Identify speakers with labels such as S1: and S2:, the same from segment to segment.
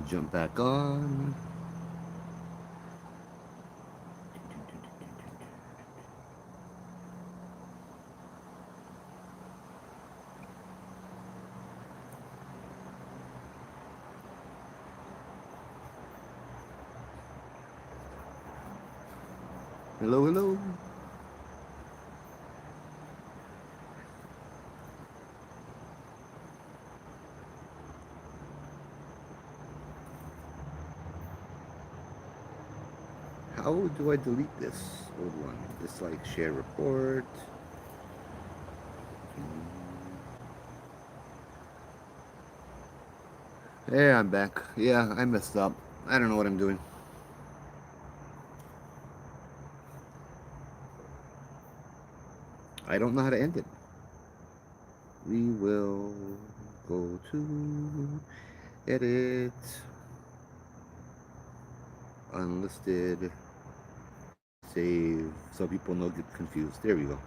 S1: Jump back on. Hello, hello. How do I delete this old one? Just like share report. Hey, I'm back. Yeah, I messed up. I don't know what I'm doing. I don't know how to end it. We will go to edit, unlisted, save, so people don't get confused. There we go.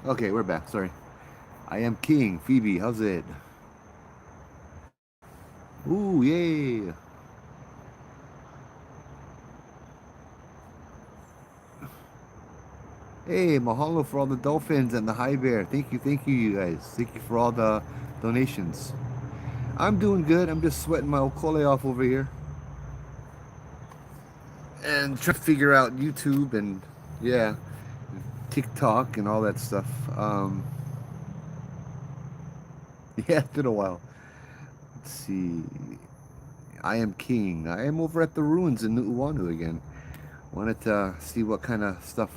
S1: Okay, we're back. Sorry. I am King. Phoebe, how's it? Ooh, yay! Hey, mahalo for all the dolphins and the high bear. Thank you, you guys. Thank you for all the donations. I'm doing good. I'm just sweating my okole off over here and trying to figure out YouTube and yeah, TikTok and all that stuff. Yeah, it's been a while. Let's see. I am King. I am over at the ruins in Nu'uanu again. Wanted to see what kind of stuff.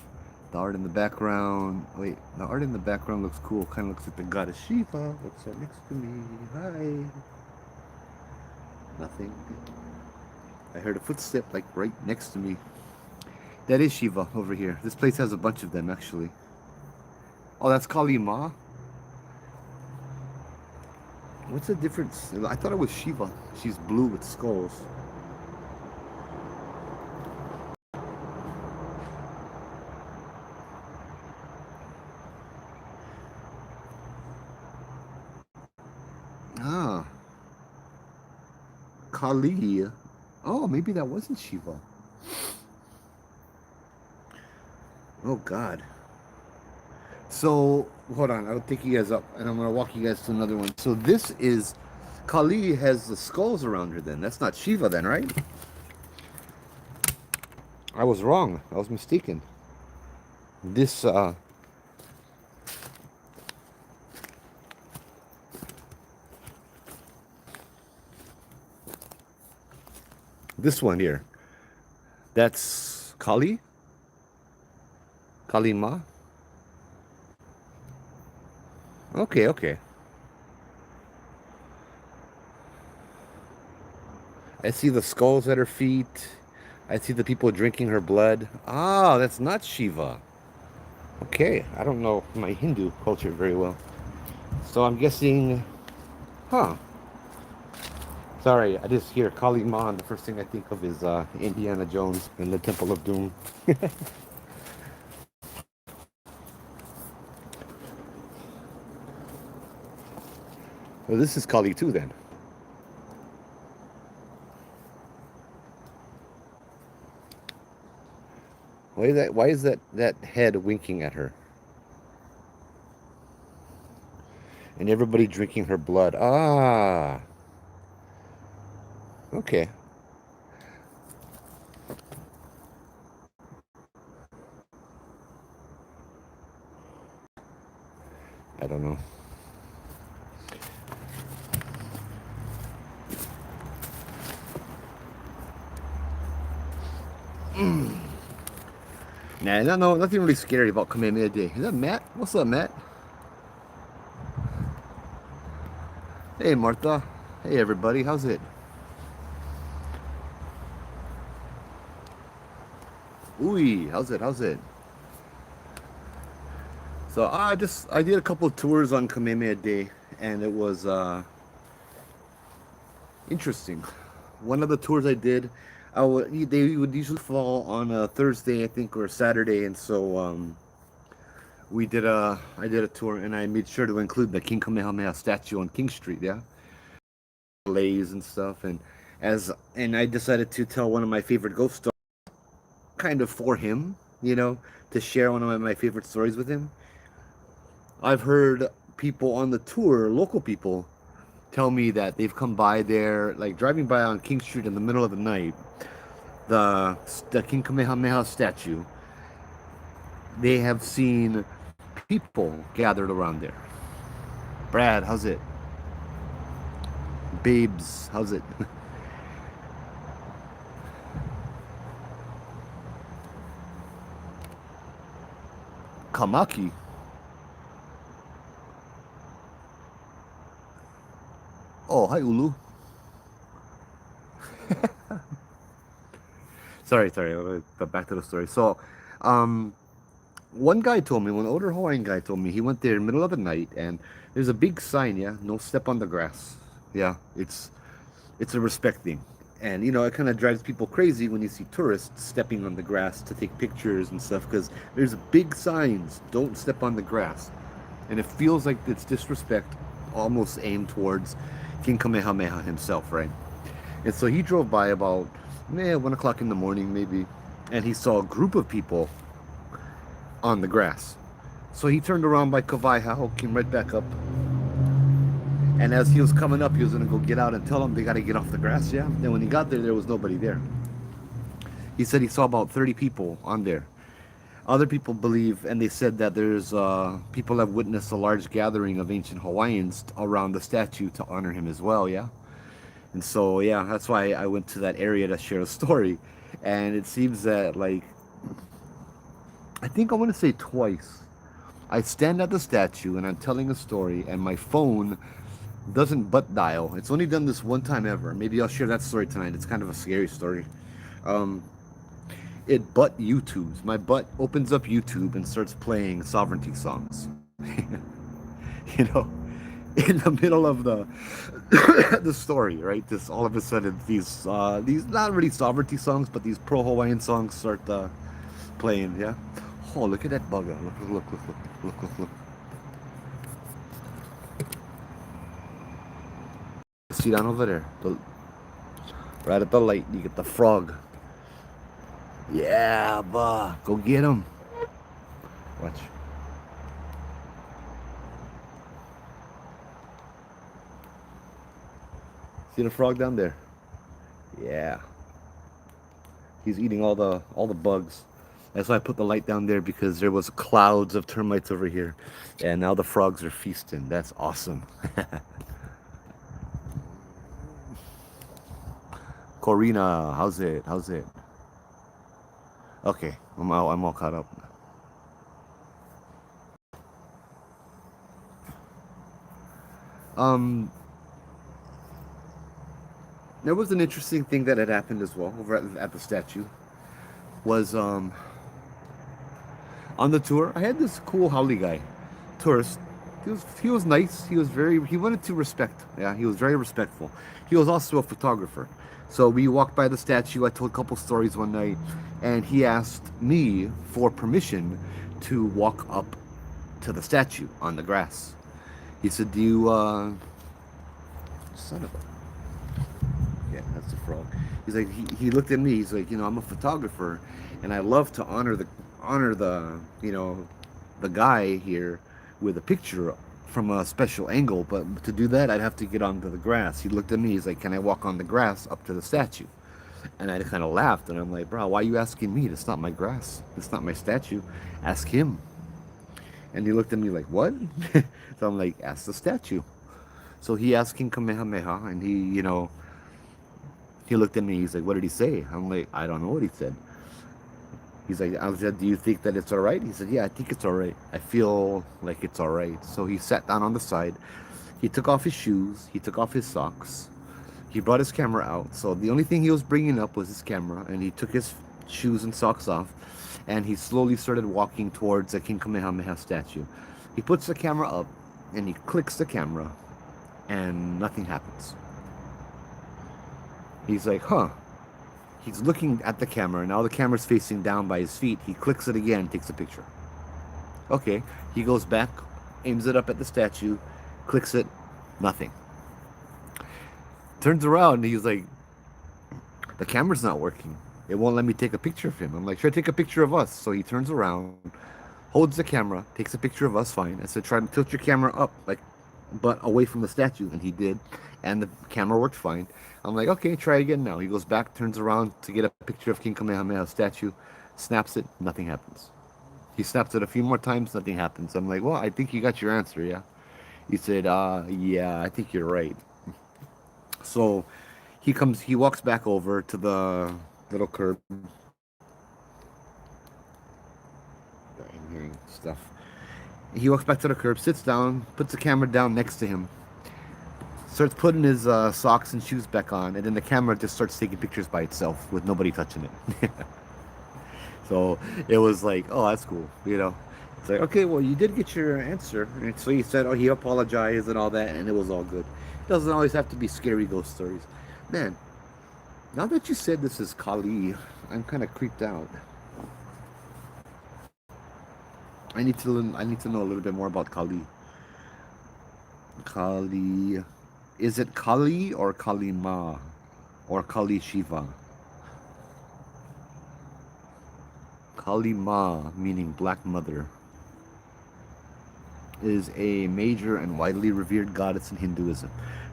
S1: The art in the background. Wait, the art in the background looks cool. Kind of looks like the goddess Shiva. What's right next to me? Hi. Nothing. I heard a footstep like right next to me. That is Shiva over here. This place has a bunch of them actually. Oh, that's Kali Ma. What's the difference? I thought it was Shiva. She's blue with skulls. Ah, Kali. Oh, maybe that wasn't Shiva. Oh God. So hold on, I'll take you guys up, and I'm gonna walk you guys to another one. So this is Kali has the skulls around her. Then that's not Shiva, then, right? I was wrong. I was mistaken. This this one here. That's Kali. Kali Ma. Okay, okay. I see the skulls at her feet. I see the people drinking her blood. Ah, that's not Shiva. Okay, I don't know my Hindu culture very well. So I'm guessing, huh? Sorry, I just hear Kali Ma, and the first thing I think of is Indiana Jones and the Temple of Doom. Well, this is Kali too, then. Why is that head winking at her? And everybody drinking her blood. Ah, okay. I don't know. Nah, no, nothing really scary about Kamehameha Day. Is that Matt? What's up, Matt? Hey, Martha. Hey, everybody. How's it? Ooh, how's it? How's it? So I did a couple of tours on Kamehameha Day, and it was interesting. One of the tours I did, they would usually fall on a Thursday, I think, or a Saturday, and so I did a tour, and I made sure to include the King Kamehameha statue on King Street. Yeah, plays and stuff. And I decided to tell one of my favorite ghost stories, kind of for him, you know, to share one of my favorite stories with him. I've heard people on the tour, local people, tell me that they've come by there, like driving by on King Street in the middle of the night, the King Kamehameha statue. They have seen people gathered around there. Brad, how's it? Babes, how's it? Kamaki. Oh, hi Ulu. Sorry. But back to the story. So, um, one guy told me, one older Hawaiian guy told me, he went there in the middle of the night, and there's a big sign, yeah, no step on the grass. Yeah, it's a respect thing. And you know, it kind of drives people crazy when you see tourists stepping on the grass to take pictures and stuff, because there's big signs, don't step on the grass. And it feels like it's disrespect, almost aimed towards King Kamehameha himself, right? And so he drove by about 1 o'clock in the morning, maybe, and he saw a group of people on the grass. So he turned around by Kawaiha, came right back up, and as he was coming up, he was gonna go get out and tell them they gotta get off the grass, yeah? Then when he got there, there was nobody there. He said he saw about 30 people on there. Other people believe, and they said that there's people have witnessed a large gathering of ancient Hawaiians around the statue to honor him as well, yeah? And so, yeah, that's why I went to that area to share a story. And it seems that, like, I think I want to say twice. I stand at the statue and I'm telling a story, and my phone doesn't butt dial. It's only done this one time ever. Maybe I'll share that story tonight. It's kind of a scary story. Um, it butt YouTubes. My butt opens up YouTube and starts playing sovereignty songs. You know, in the middle of the the story, right? This all of a sudden these not really sovereignty songs, but these pro Hawaiian songs start playing. Yeah. Oh, look at that bugger! Look! See down over there, right at the light. You get the frog. Yeah, bah, go get him. Watch. See the frog down there? Yeah. He's eating all the bugs. That's why I put the light down there, because there was clouds of termites over here, and now the frogs are feasting. That's awesome. Corina, how's it? How's it? Okay, I'm all caught up. Um, there was an interesting thing that had happened as well over at the statue. Was on the tour, I had this cool haole guy, tourist. He was nice. He wanted to respect. Yeah, he was very respectful. He was also a photographer. So we walked by the statue. I told a couple stories one night, and he asked me for permission to walk up to the statue on the grass. He said, "Do you, son of a, yeah, that's the frog." He's like, he looked at me. He's like, you know, I'm a photographer, and I love to honor the you know, the guy here with a picture from a special angle. But to do that, I'd have to get onto the grass. He looked at me. He's like, "Can I walk on the grass up to the statue?" And I kind of laughed, and I'm like, "Bro, why are you asking me? That's not my grass. It's not my statue. Ask him." And he looked at me like, "What?" So I'm like, "Ask the statue." So he asked King Kamehameha, and he looked at me. He's like, "What did he say?" I'm like, "I don't know what he said." He's like, I said, "Do you think that it's all right?" He said, "Yeah, I think it's all right. I feel like it's all right." So he sat down on the side. He took off his shoes. He took off his socks. He brought his camera out. So the only thing he was bringing up was his camera, and he took his shoes and socks off, and he slowly started walking towards the King Kamehameha statue. He puts the camera up, and he clicks the camera, and nothing happens. He's like, "Huh." He's looking at the camera. Now the camera's facing down by his feet. He clicks it again, takes a picture. Okay. He goes back, aims it up at the statue, clicks it, nothing. Turns around and he's like, the camera's not working. It won't let me take a picture of him. I'm like, try to take a picture of us. So he turns around, holds the camera, takes a picture of us, fine. I said, try to tilt your camera up, like, but away from the statue. And he did. And the camera worked fine. I'm like, okay, try again now. He goes back, turns around to get a picture of King Kamehameha statue, snaps it, nothing happens. He snaps it a few more times, nothing happens. I'm like, well, I think you got your answer, yeah? He said, yeah, I think you're right. So he walks back over to the little curb. I'm hearing stuff. He walks back to the curb, sits down, puts the camera down next to him, starts putting his socks and shoes back on, and then the camera just starts taking pictures by itself with nobody touching it. So it was like, oh, that's cool, you know. It's like, okay, well, you did get your answer. And so he said, oh, he apologized and all that, and it was all good. It doesn't always have to be scary ghost stories. Man, now that you said this is Kali, I'm kind of creeped out. I need to know a little bit more about Kali. Kali, is it Kali or Kalima or Kali Shiva? Kalima, meaning Black Mother, is a major and widely revered goddess in Hinduism.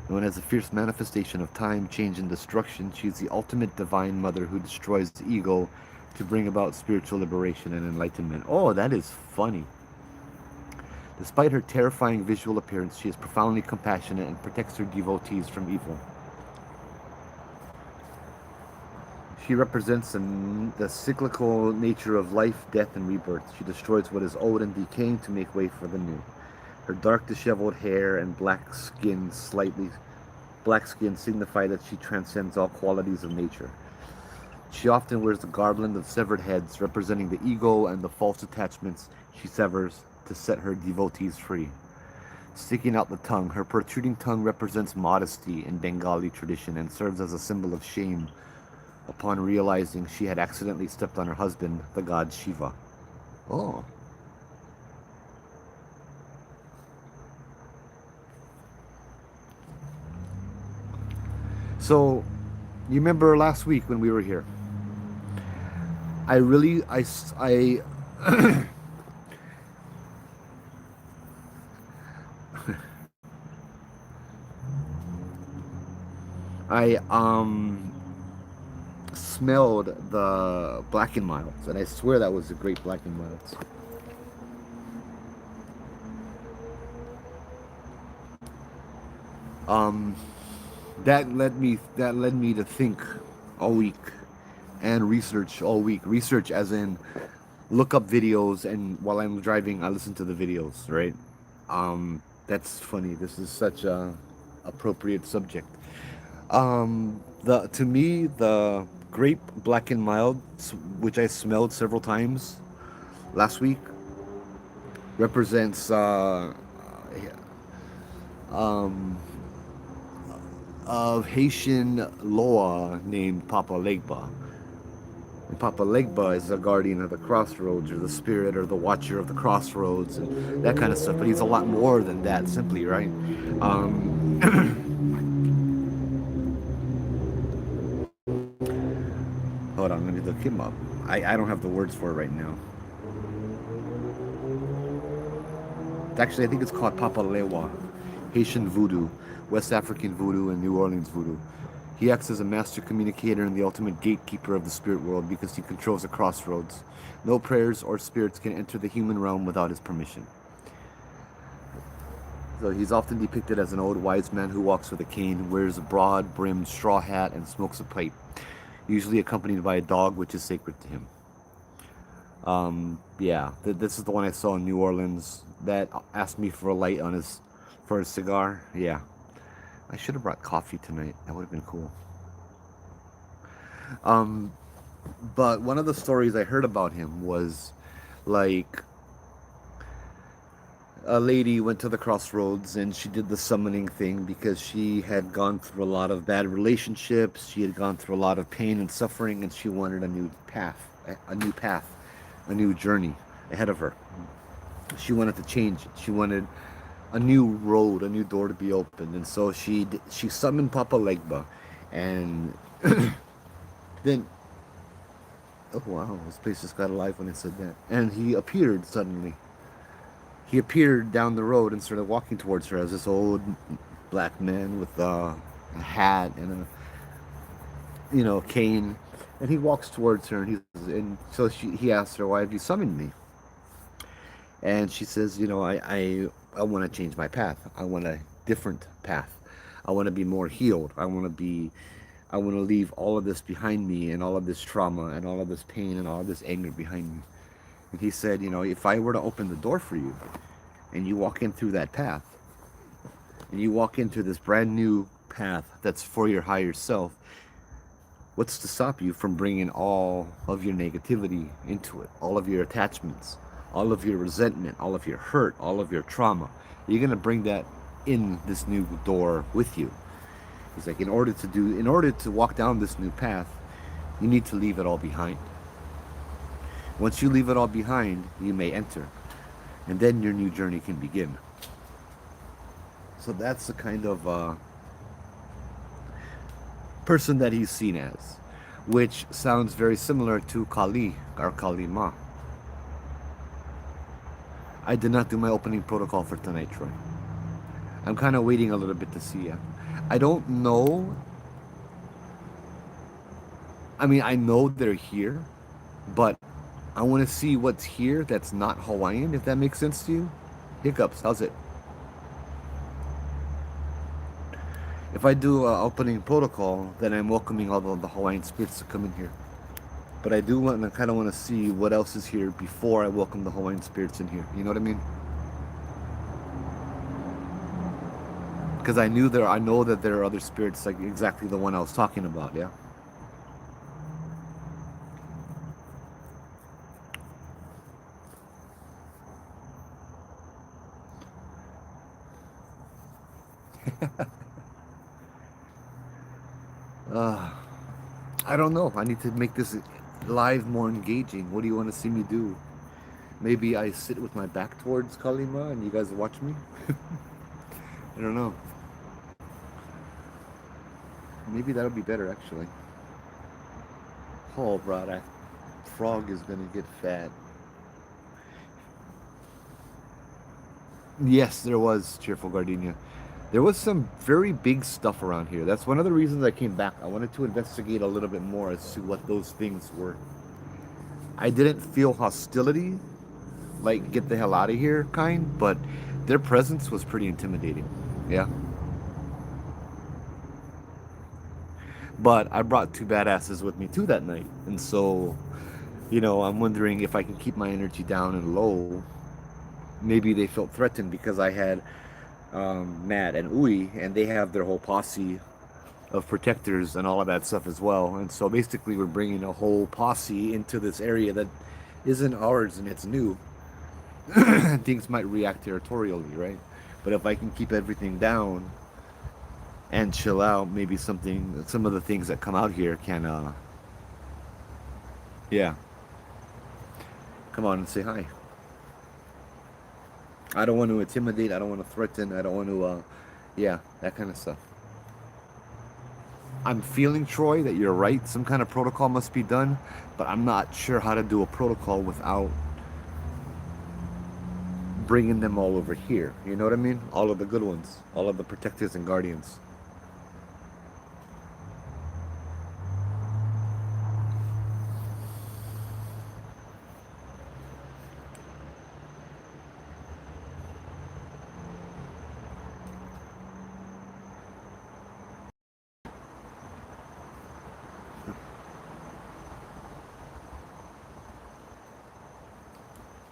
S1: Known as a fierce manifestation of time, change, and destruction, she is the ultimate divine mother who destroys the ego to bring about spiritual liberation and enlightenment. Oh, that is funny. Despite her terrifying visual appearance, she is profoundly compassionate and protects her devotees from evil. She represents the cyclical nature of life, death, and rebirth. She destroys what is old and decaying to make way for the new. Her dark, disheveled hair and black skin signify that she transcends all qualities of nature. She often wears a garland of severed heads, representing the ego and the false attachments she severs to set her devotees free. Sticking out the tongue, her protruding tongue represents modesty in Bengali tradition and serves as a symbol of shame upon realizing she had accidentally stepped on her husband, the god Shiva. Oh. So, you remember last week when we were here? I really, I I smelled the Black and Milds, and I swear that was a great Black and Milds. Um, that led me to think all week and research all week. Research as in look up videos, and while I'm driving, I listen to the videos. Right? That's funny. This is such a appropriate subject. The to me the grape Black and Mild, which I smelled several times last week, represents um, of Haitian Loa named Papa Legba. And Papa Legba is the guardian of the crossroads, or the spirit, or the watcher of the crossroads, and that kind of stuff. But he's a lot more than that, simply, right? Hold on, let me look him up. I don't have the words for it right now. Actually, I think it's called Papa Lewa, Haitian voodoo, West African voodoo, and New Orleans voodoo. He acts as a master communicator and the ultimate gatekeeper of the spirit world because he controls the crossroads. No prayers or spirits can enter the human realm without his permission. So he's often depicted as an old wise man who walks with a cane, wears a broad-brimmed straw hat, and smokes a pipe, usually accompanied by a dog, which is sacred to him. Yeah, this is the one I saw in New Orleans that asked me for a light on for his cigar. Yeah, I should have brought coffee tonight. That would have been cool. Um, but one of the stories I heard about him was like a lady went to the crossroads and she did the summoning thing because she had gone through a lot of bad relationships. She had gone through a lot of pain and suffering, and she wanted a new journey ahead of her. She wanted to change it. She wanted a new road, a new door to be opened. And so she summoned Papa Legba, and then oh wow, this place just got alive when it said that. And he appeared suddenly. He appeared down the road and started walking towards her as this old black man with a hat and a cane. And he walks towards her, and so he asks her, "Why have you summoned me?" And she says, I want to change my path. I want a different path. I want to be more healed. I want to leave all of this behind me, and all of this trauma and all of this pain and all of this anger behind me. And he said, if I were to open the door for you and you walk in through that path and you walk into this brand new path that's for your higher self, what's to stop you from bringing all of your negativity into it, all of your attachments, all of your resentment, all of your hurt, all of your trauma? You're going to bring that in this new door with you. He's like, in order to walk down this new path, you need to leave it all behind. Once you leave it all behind, you may enter, and then your new journey can begin. So that's the kind of person that he's seen as, which sounds very similar to Kali or Kali Ma. I did not do my opening protocol for tonight, Troy. I'm kind of waiting a little bit to see. I don't know. I mean, I know they're here, but I want to see what's here that's not Hawaiian, if that makes sense to you. Hiccups, how's it? If I do an opening protocol, then I'm welcoming all of the Hawaiian spirits to come in here. But I do want to kind of want to see what else is here before I welcome the Hawaiian spirits in here. You know what I mean? Because I know that there are other spirits like exactly the one I was talking about. Yeah. Uh, I don't know. I need to make this live more engaging. What do you want to see me do? Maybe I sit with my back towards Kalima and you guys watch me? I don't know. Maybe that'll be better actually. Oh, bro, that frog is gonna get fat. Yes, there was cheerful gardenia. There was some very big stuff around here. That's one of the reasons I came back. I wanted to investigate a little bit more as to what those things were. I didn't feel hostility, like get the hell out of here kind, but their presence was pretty intimidating. Yeah. But I brought two badasses with me too that night. And so, I'm wondering if I can keep my energy down and low. Maybe they felt threatened because I had Matt and Ui, and they have their whole posse of protectors and all of that stuff as well. And so basically, we're bringing a whole posse into this area that isn't ours and it's new. Things might react territorially, right? But if I can keep everything down and chill out, maybe some of the things that come out here can, yeah, come on and say hi. I don't want to intimidate. I don't want to threaten. I don't want to, yeah, that kind of stuff. I'm feeling, Troy, that you're right. Some kind of protocol must be done, but I'm not sure how to do a protocol without bringing them all over here. You know what I mean? All of the good ones, all of the protectors and guardians.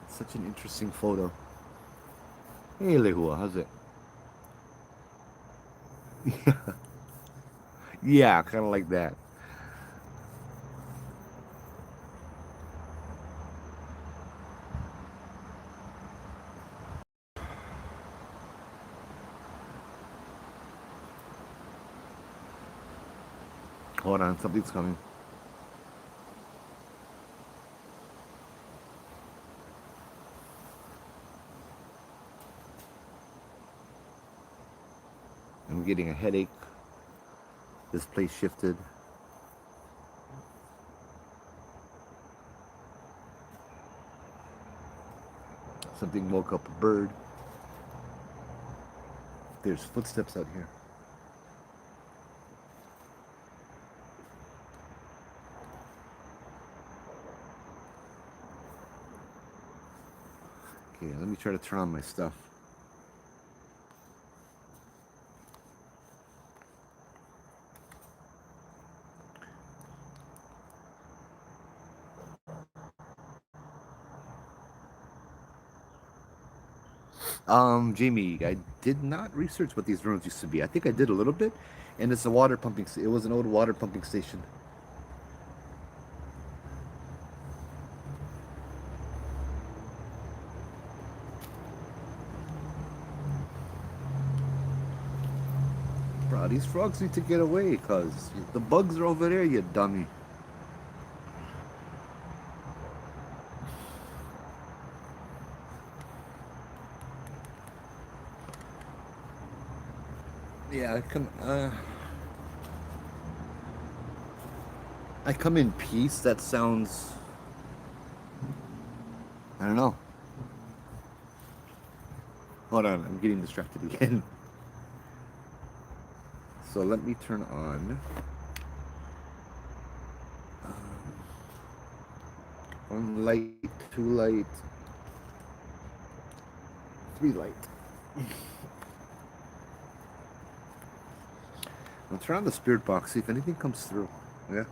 S1: It's such an interesting photo. Hey, Lehua, how's it? Yeah, kind of like that. Hold on, something's coming. I'm getting a headache. This place shifted. Something woke up a bird. There's footsteps out here. Okay, let me try to turn on my stuff. Jamie, I did not research what these rooms used to be. I think I did a little bit, and it's a water pumping. It was an old water pumping station. Bro, these frogs need to get away, cause the bugs are over there, you dummy. Yeah, I come in peace. That sounds. I don't know. Hold on, I'm getting distracted again. So let me turn on. One light, two light, three light. I'll turn on the spirit box, see if anything comes through. Yeah.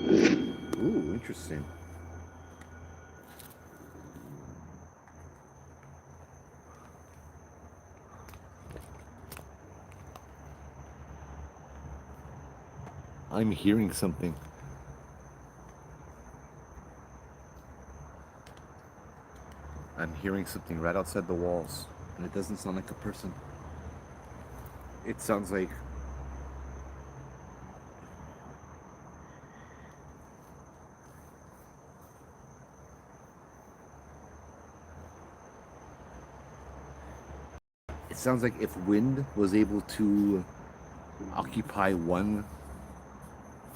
S1: Ooh, interesting. I'm hearing something. I'm hearing something right outside the walls, and it doesn't sound like a person. It sounds like if wind was able to occupy one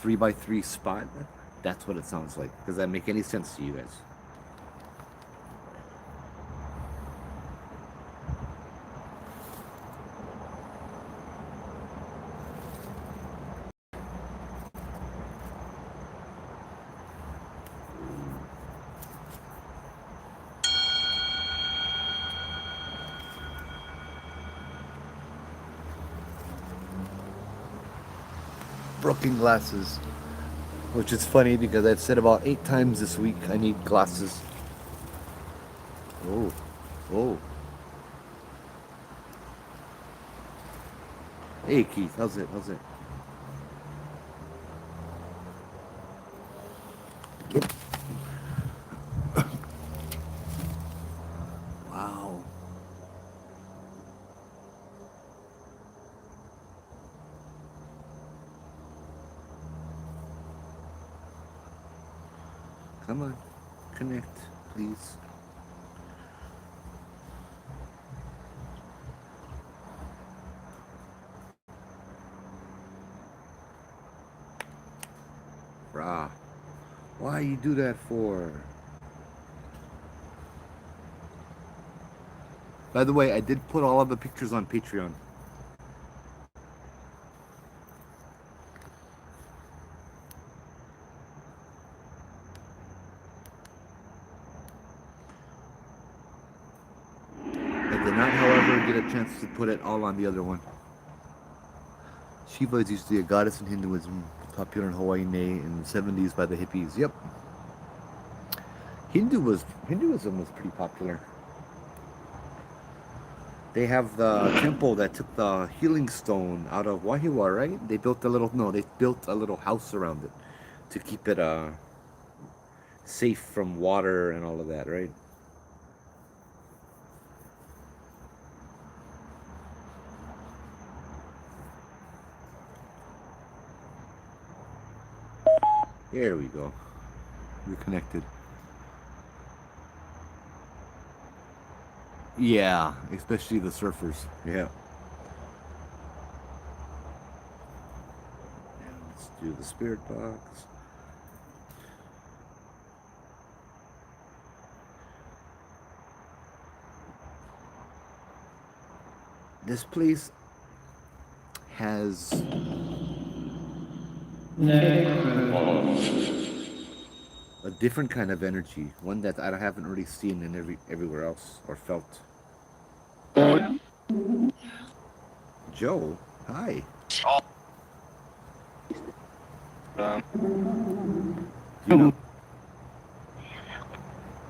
S1: 3x3 spot, that's what it sounds like. Does that make any sense to you guys? Broken glasses. Which is funny because I've said about 8 times this week I need glasses. Oh, oh. Hey Keith, how's it? How's it? Yep. Wow. Come on, connect, please. Brah. Why you do that for? By the way, I did put all of the pictures on Patreon. I did not, however, get a chance to put it all on the other one. Shiva is usually a goddess in Hinduism, popular in Hawaii in the 70s by the hippies. Yep. Hinduism was pretty popular. They have the temple that took the healing stone out of Wahiwa, right? They built a little house around it to keep it safe from water and all of that, right? There we go. We're connected. Yeah, especially the surfers. Yeah. And let's do the spirit box. This place has a different kind of energy, one that I haven't really seen in everywhere else or felt. Joe, hi. You know,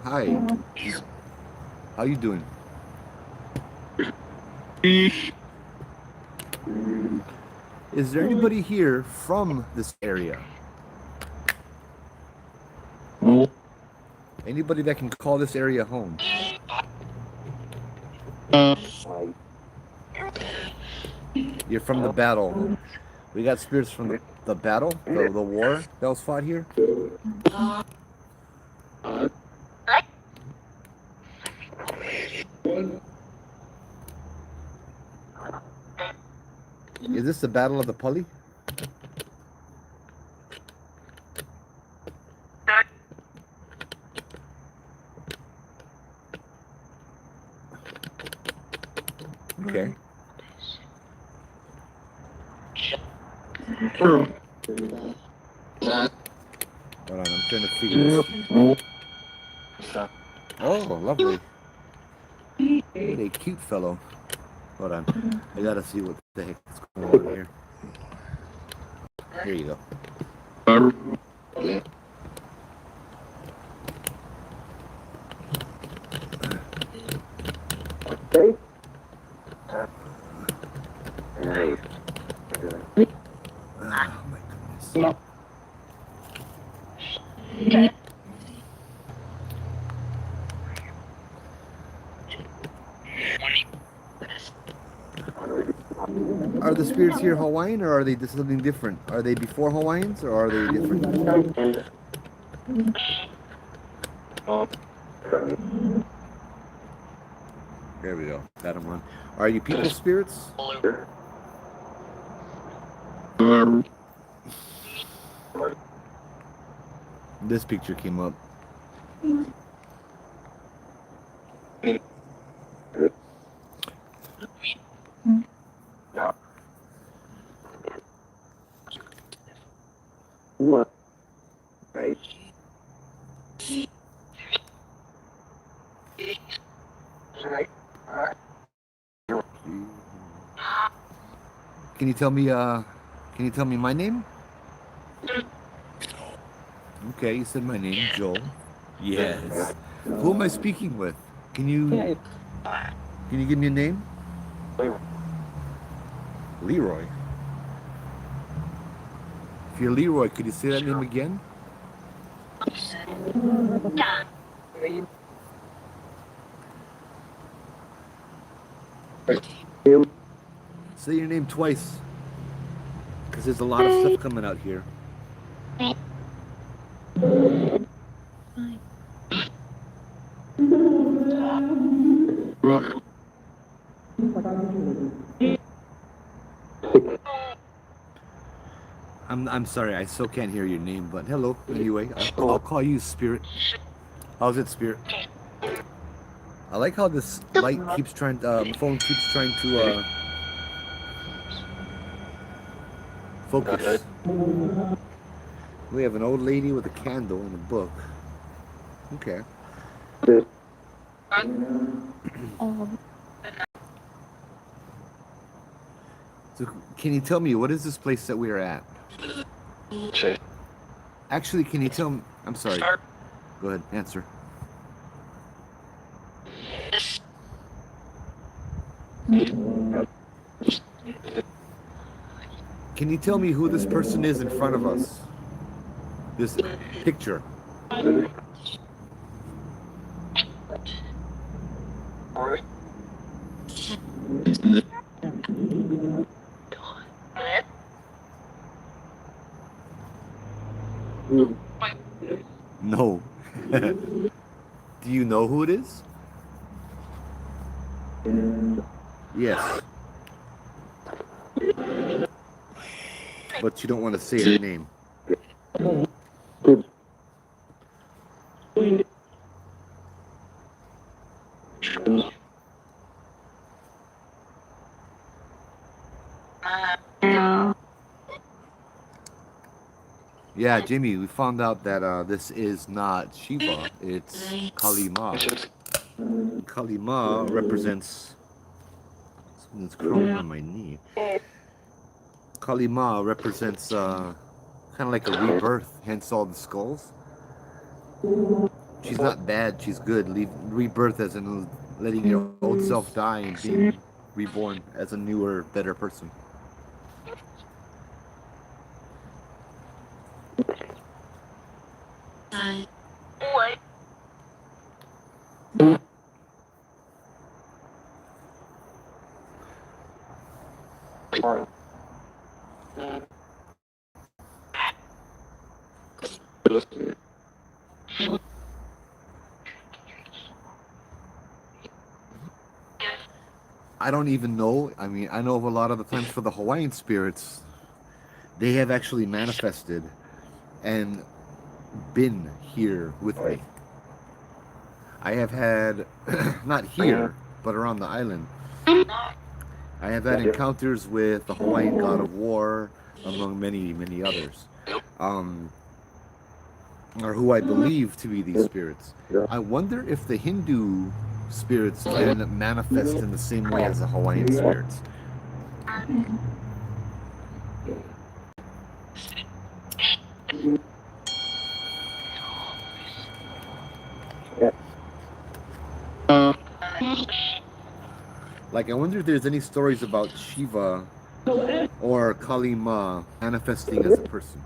S1: hi. How you doing? Is there anybody here from this area? Anybody that can call this area home? You're from the battle. We got spirits from the battle, the war that was fought here. Is this the Battle of the Pully? Okay. Hold on, I'm trying to figure this. Oh, lovely. What a cute fellow. Hold on. I gotta see what the heck is going on here. Here you go. Oh my goodness. Are the spirits here Hawaiian or are they something different? Are they before Hawaiians or are they different? There we go. Got them on. Are you people spirits? This picture came up. What? Right. Can you tell me my name? Okay, you said my name, Joel. Yes. Who am I speaking with? Can you give me a name? Leroy. If you're Leroy, could you say that name again? Say your name twice, because there's a lot of stuff coming out here. I'm sorry, I still can't hear your name, but hello. Anyway, I'll call you Spirit. How's it, Spirit? I like how this light keeps trying. Phone keeps trying to focus. We have an old lady with a candle and a book. Okay. So, can you tell me what is this place that we are at? Actually, can you tell me? I'm sorry. Go ahead, answer. Can you tell me who this person is in front of us? This picture. No. know who it is? Yes. But you don't want to say her name. Yeah, Jimmy, we found out that this is not Shiva, it's Kali Ma. Kali Ma represents something that's crawling on my knee. Kali Ma represents kind of like a rebirth, hence all the skulls. She's not bad, she's good. Rebirth as in letting your old self die and being reborn as a newer, better person. I don't even know. I mean, I know of a lot of the times for the Hawaiian spirits, they have actually manifested and been here with me. I have had, not here, but around the island, I have had encounters with the Hawaiian god of war, among many, many others, or who I believe to be these spirits. I wonder if the Hindu spirits can manifest in the same way as the Hawaiian spirits. Like, I wonder if there's any stories about Shiva or Kali Ma manifesting as a person.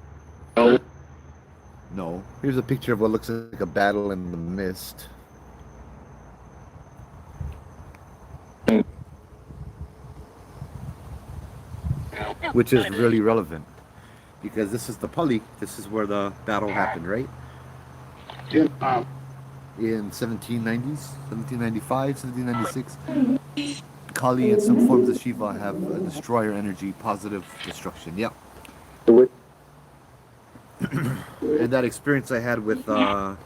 S1: No. Here's a picture of what looks like a battle in the mist. Which is really relevant. Because this is the Pali. This is where the battle happened, right? In 1790s, 1795, 1796. Kali and some forms of Shiva have a destroyer energy, positive destruction. Yeah. And that experience I had with Papa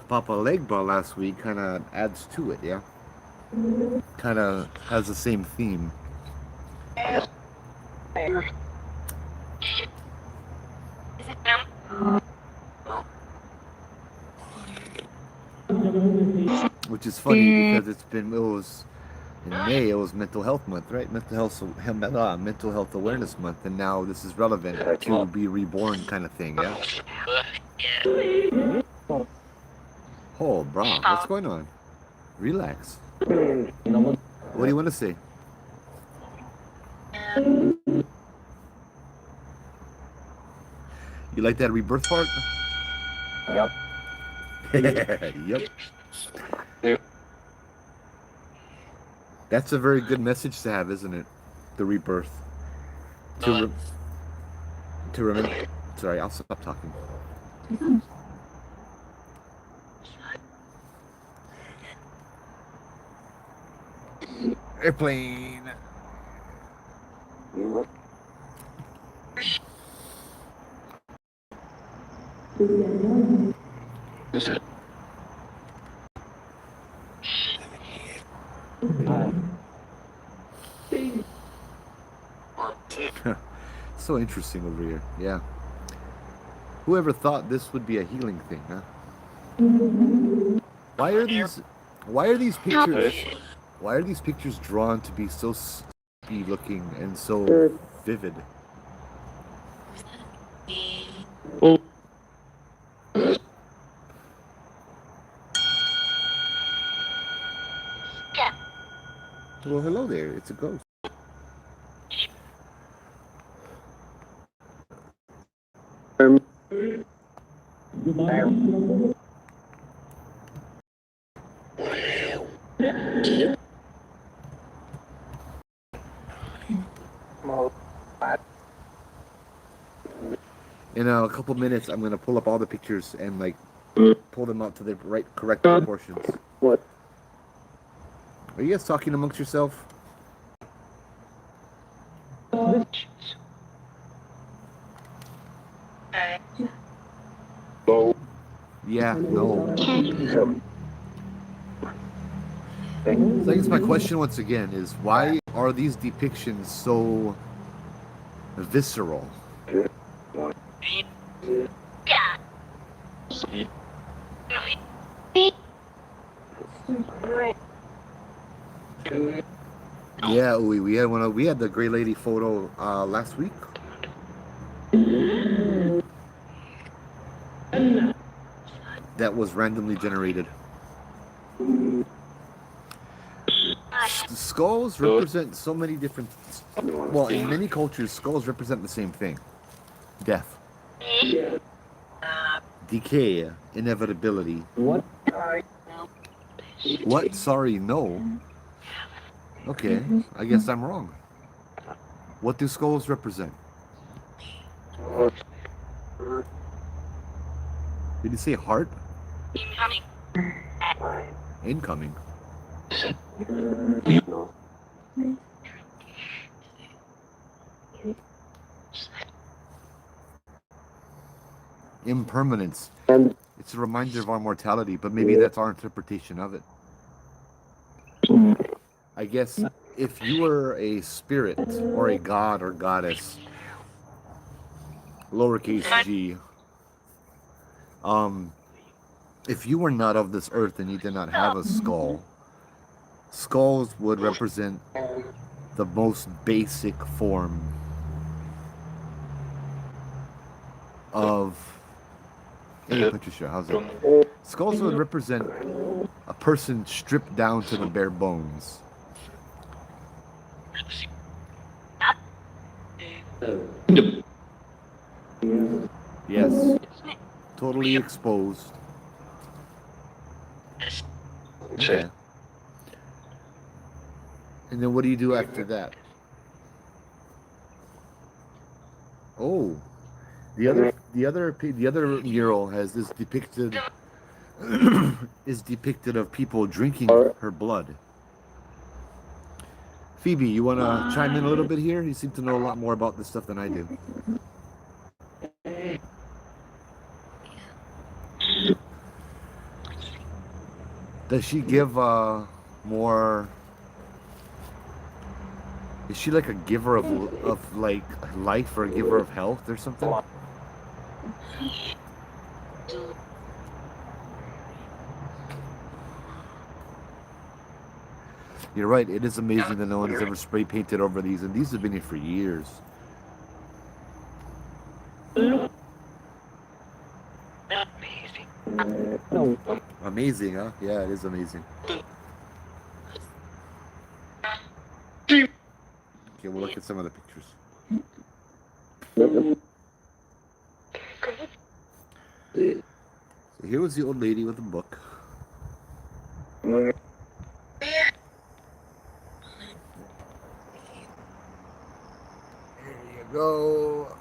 S1: Legba last week kind of adds to it, yeah? Kind of has the same theme. Which is funny because it was in May, it was Mental Health Month, right? Mental Health Awareness Month, and now this is relevant to be reborn kind of thing, yeah? Oh, bro, what's going on? Relax. What do you want to say? You like that rebirth part?
S2: Yep.
S1: Yep. That's a very good message to have, isn't it? The rebirth. To remember. Sorry, I'll stop talking. Airplane. So interesting over here. Yeah. Whoever thought this would be a healing thing, huh? Why are these pictures drawn to be so spooky looking and so vivid? Well, hello there. It's a ghost. In a couple minutes, I'm gonna pull up all the pictures and like pull them out to the correct proportions.
S2: What?
S1: Are you guys talking amongst yourself?
S2: No.
S1: Yeah, no. So I guess my question once again is, why are these depictions so visceral? Yeah, we had the Gray Lady photo last week. That was randomly generated. Skulls represent so many different. Well, in many cultures, skulls represent the same thing: death, decay, inevitability.
S2: What?
S1: What? Sorry, no. Okay, I guess I'm wrong. What do skulls represent? Did you say heart? Incoming. Impermanence. It's a reminder of our mortality, but maybe that's our interpretation of it. I guess if you were a spirit or a god or goddess, lowercase g, if you were not of this earth and you did not have a skull, skulls would represent the most basic form of. Hey, Patricia, how's it? Skulls would represent a person stripped down to the bare bones. Yes. Totally exposed. Okay. And then what do you do after that? Oh, the other mural has this depicted is depicted of people drinking her blood. Phoebe, you want to chime in a little bit here? You seem to know a lot more about this stuff than I do. Does she give more? Is she like a giver of like life or a giver of health or something? You're right. It is amazing that no one has ever spray painted over these, and these have been here for years. Amazing, huh? Yeah, it is amazing. Okay, we'll look at some of the pictures. So here was the old lady with a book. There you go.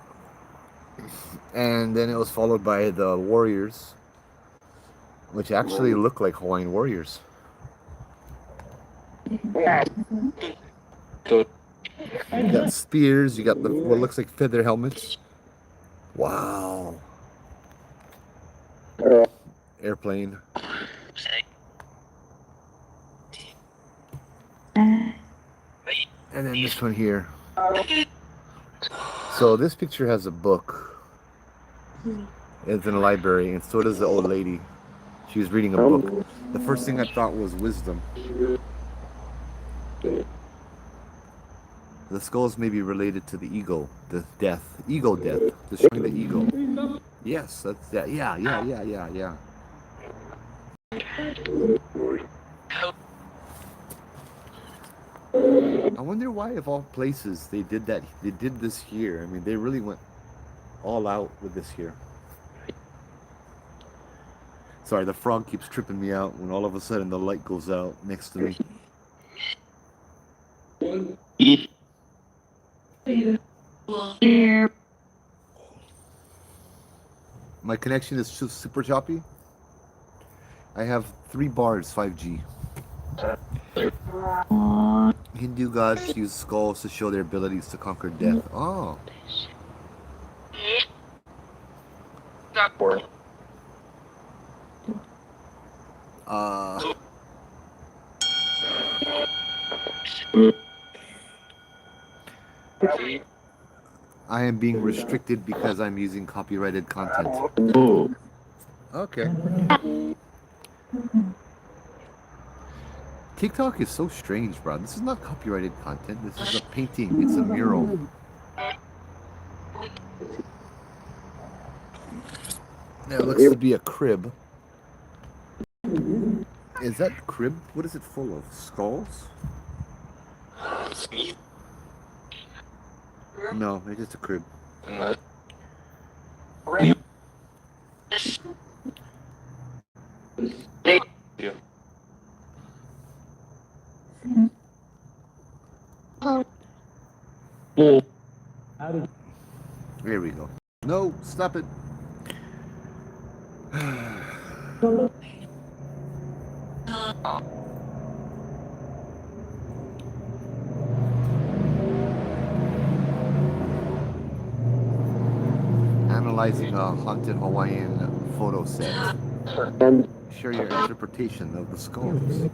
S1: And then it was followed by the warriors, which actually look like Hawaiian warriors. You got spears, you got what looks like feather helmets. Wow. Airplane. And then this one here. So this picture has a book. It's in a library, and so does the old lady. She was reading a book. The first thing I thought was wisdom. The skulls may be related to the ego, the death, ego death, destroying the ego. Yes, that's that. Yeah. I wonder why, of all places, they did that. They did this here. I mean, they really went all out with this here. Sorry, the frog keeps tripping me out when all of a sudden the light goes out next to me. My connection is super choppy. I have 3 bars, 5G. Hindu gods use skulls to show their abilities to conquer death. Oh. Uh, I am being restricted because I'm using copyrighted content. Okay. TikTok is so strange, bro. This is not copyrighted content. This is a painting. It's a mural. It looks to be a crib. Is that crib? What is it full of? Skulls? No, it's just a crib. There we go. No, stop it. Analyzing a haunted Hawaiian photo set. Share your interpretation of the skulls.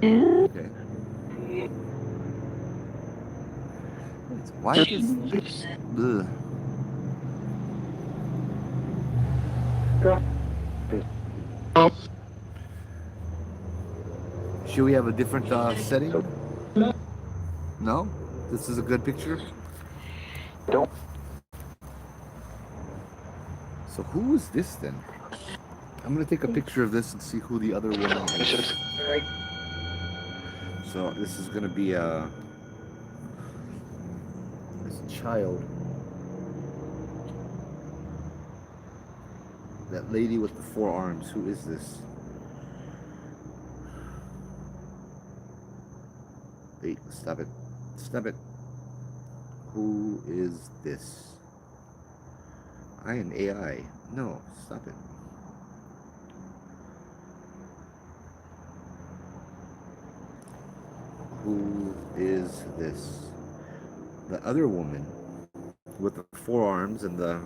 S1: Okay. Why is... Ugh. Should we have a different setting? No? This is a good picture? So who is this then? I'm gonna take a picture of this and see who the other woman is. So this is gonna be this child. That lady with the 4 arms. Who is this? Wait, stop it. Stop it. Who is this? I am AI. No, stop it. Who is this? The other woman with the 4 arms and the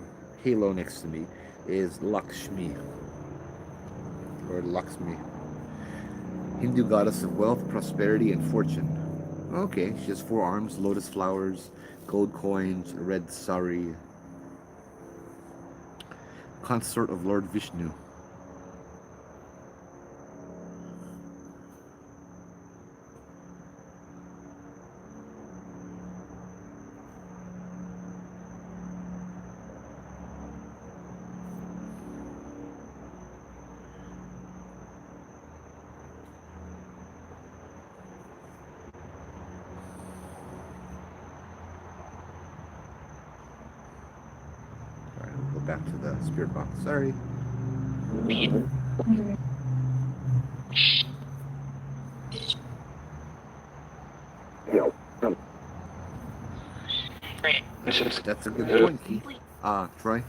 S1: halo next to me is Lakshmi. Or Lakshmi. Hindu goddess of wealth, prosperity, and fortune. Okay, she has 4 arms, lotus flowers, gold coins, a red sari. Consort of Lord Vishnu. Alright, we'll go back to the spirit box. Sorry. That's a good point, Keith. Troy.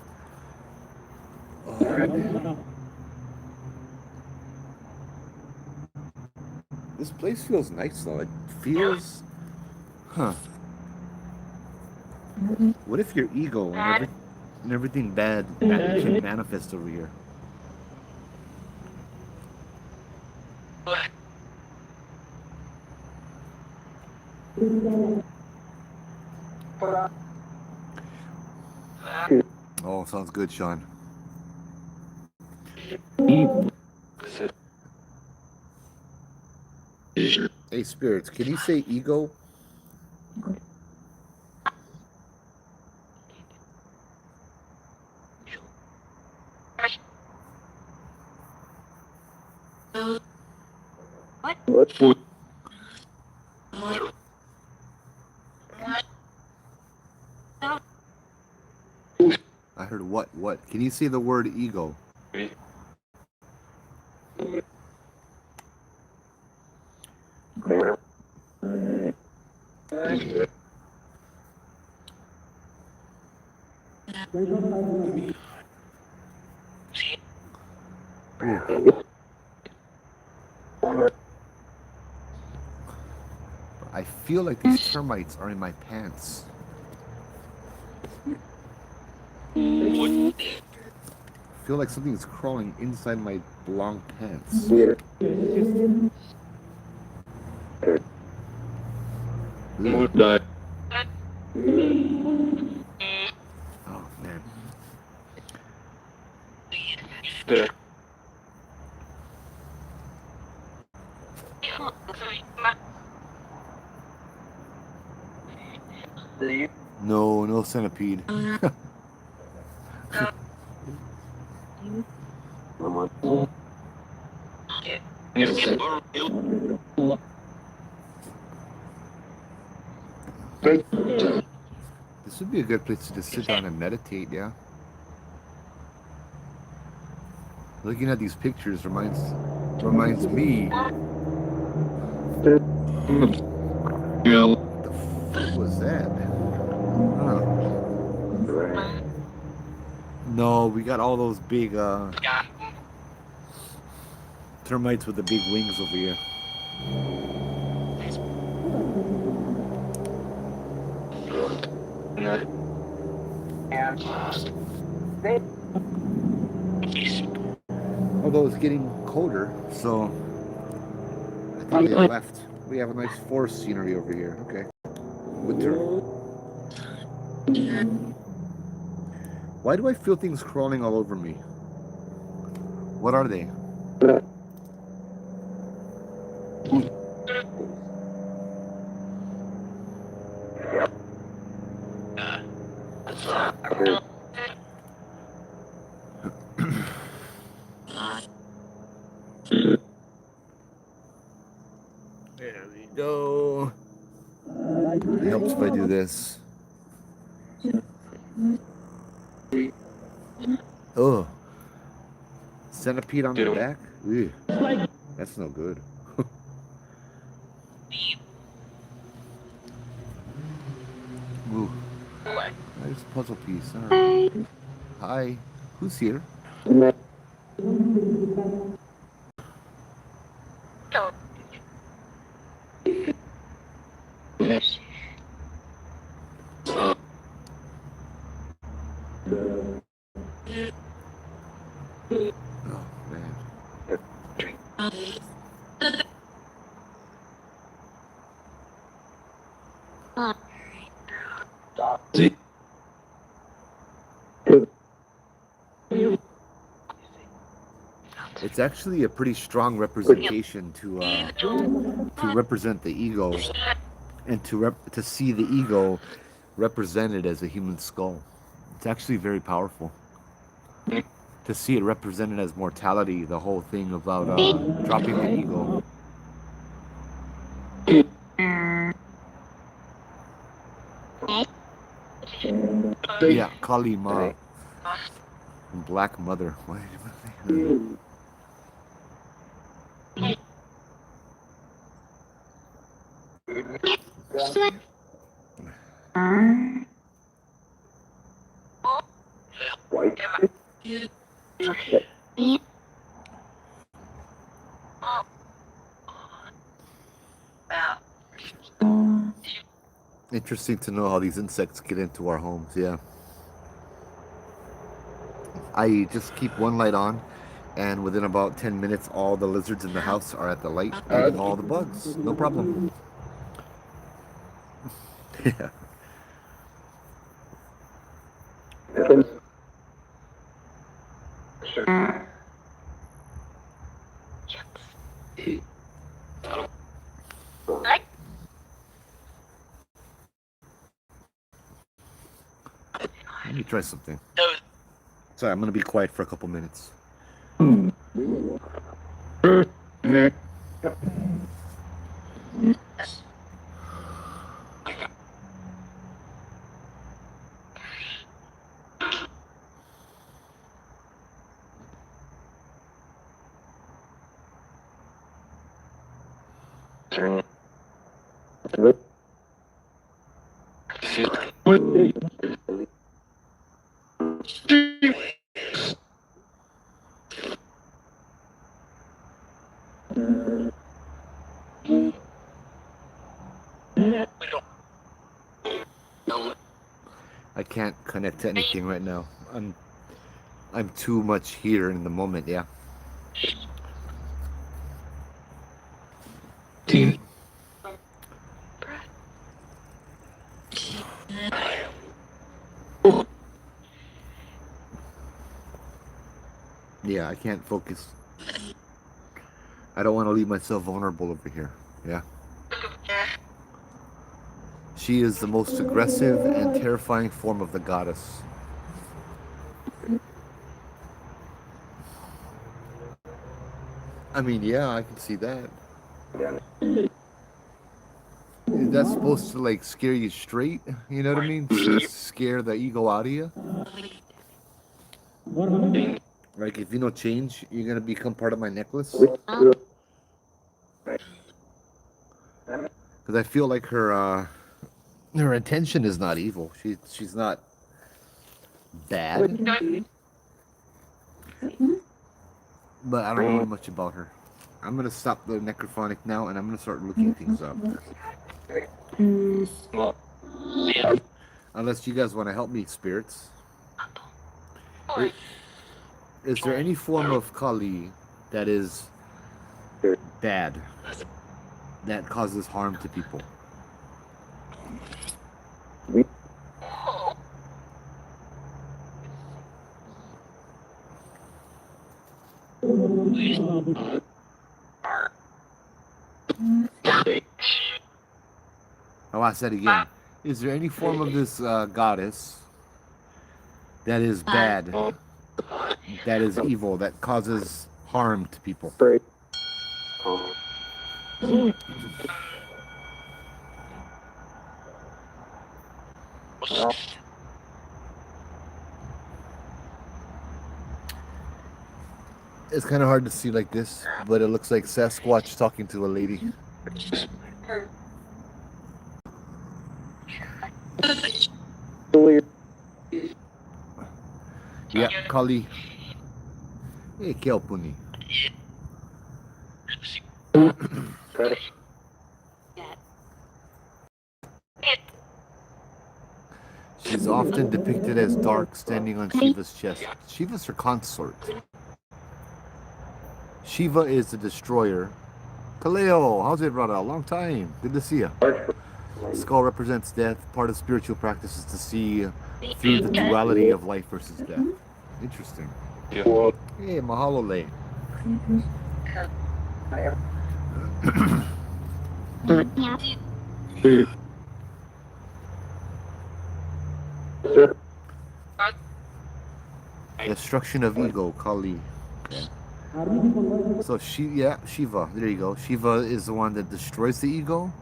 S1: Oh, this place feels nice though. It feels... Huh. What if your ego and everything bad can manifest over here? Oh, sounds good, Sean. Hey, spirits, can you say ego?
S2: What?
S1: I heard what? What? Can you say the word ego? Ooh. feel like these termites are in my pants. I feel like something's crawling inside my long pants. Ugh. Oh man. No, no centipede. This would be a good place to just sit down and meditate, yeah? Looking at these pictures reminds me. What the fuck was that? Huh. No, we got all those big termites with the big wings over here. Although it's getting colder, so I think they left. We have a nice forest scenery over here. Okay. Winter. Why do I feel things crawling all over me? What are they? There we go. It helps if I do this. Oh. Centipede on the back? Ew. That's no good. Ooh. Nice puzzle piece. All right. Hi. Who's here? Oh, man. It's actually a pretty strong representation to represent the ego, and to see the ego represented as a human skull. It's actually very powerful to see it represented as mortality. The whole thing about dropping the ego. Yeah, Kali Ma, Black Mother. Interesting to know how these insects get into our homes. Yeah. I just keep one light on, and within about 10 minutes, all the lizards in the house are at the light eating all the bugs. No problem. Yeah. Let me try something. Sorry, I'm going to be quiet for a couple minutes. can't connect to anything right now. I'm too much here in the moment. Yeah. Yeah, I can't focus. I don't want to leave myself vulnerable over here. Yeah. She is the most aggressive and terrifying form of the goddess. I mean, yeah, I can see that. That's supposed to like scare you straight. You know what I mean? Scare the ego out of you. Like if you don't change, you're gonna become part of my necklace. Because I feel like her intention is not evil. She's not bad. But I don't know much about her. I'm gonna stop the necrophonic now, and I'm gonna start looking things up. Unless you guys want to help me, spirits. Is there any form of Kali that is bad, that causes harm to people? Oh, I said again. Is there any form of this goddess that is bad, that is evil, that causes harm to people? It's kind of hard to see like this, but it looks like Sasquatch talking to a lady. Yeah, Kali. Hey, Kelpuni. She's often depicted as dark, standing on Shiva's chest. Shiva's her consort. Shiva is the destroyer. Kaleo, how's it, brother? Long time. Good to see you. Skull represents death. Part of spiritual practice is to see through the duality of life versus death. Interesting. Yeah. Hey, mahalo le. Destruction of ego, Kali. Okay. So Shiva. There you go. Shiva is the one that destroys the ego.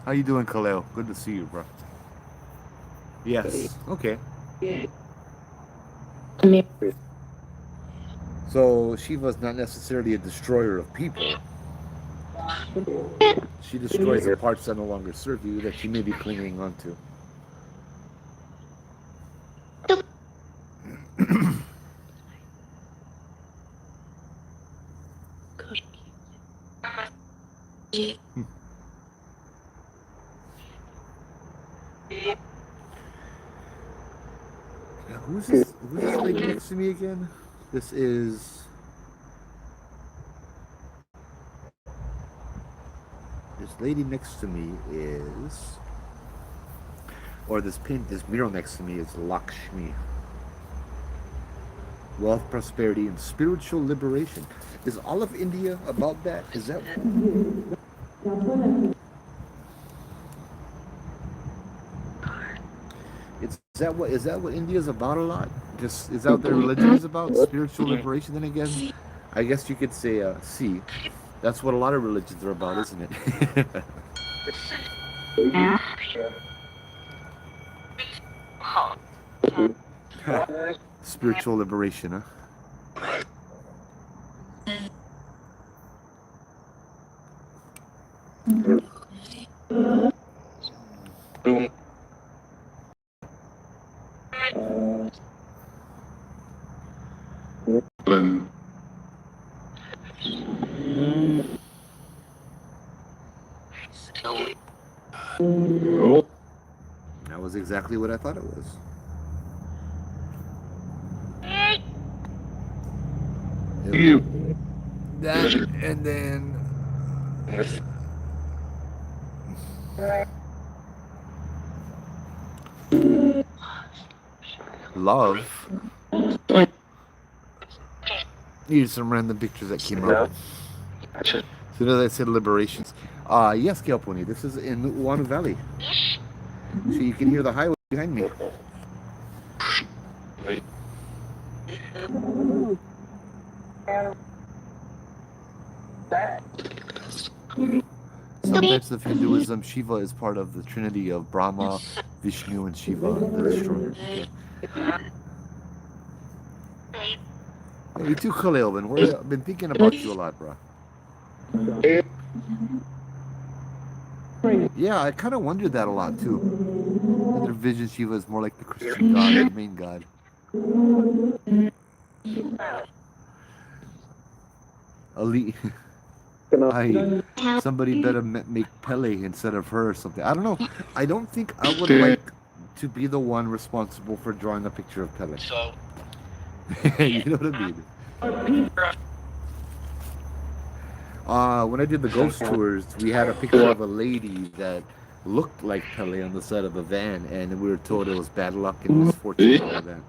S1: How you doing, Kaleo? Good to see you, bro. Yes. Okay. So Shiva's not necessarily a destroyer of people. She destroys the parts that no longer serve you, that you may be clinging onto. Now, who's this lady next to me again? This lady next to me is, or this mural next to me is Lakshmi. Wealth, prosperity, and spiritual liberation. Is all of India about that? Is that? Is that what India's about a lot? Just is that what their religion is about? Spiritual liberation. Then again, I guess you could say, see, that's what a lot of religions are about, isn't it? Spiritual liberation, huh? exactly what I thought it was. Yep. That, and then love. Here's some random pictures that came up. So as I said, liberations. Yes, Kelponi, this is in Nu'uanu Valley. So you can hear the highway behind me. Some types of Hinduism, Shiva is part of the trinity of Brahma, Vishnu, and Shiva, the destroyer. Okay. Hey, you too, Khalil. I've been thinking about you a lot, bro. Yeah, I kind of wondered that a lot too. Their vision Shiva is more like the Christian god, the main god. Ali, somebody better make Pele instead of her or something. I don't know. I don't think I would like to be the one responsible for drawing a picture of Pele. You know what I mean? When I did the ghost tours, we had a picture of a lady that looked like Pele on the side of a van, and we were told it was bad luck and misfortune and all that.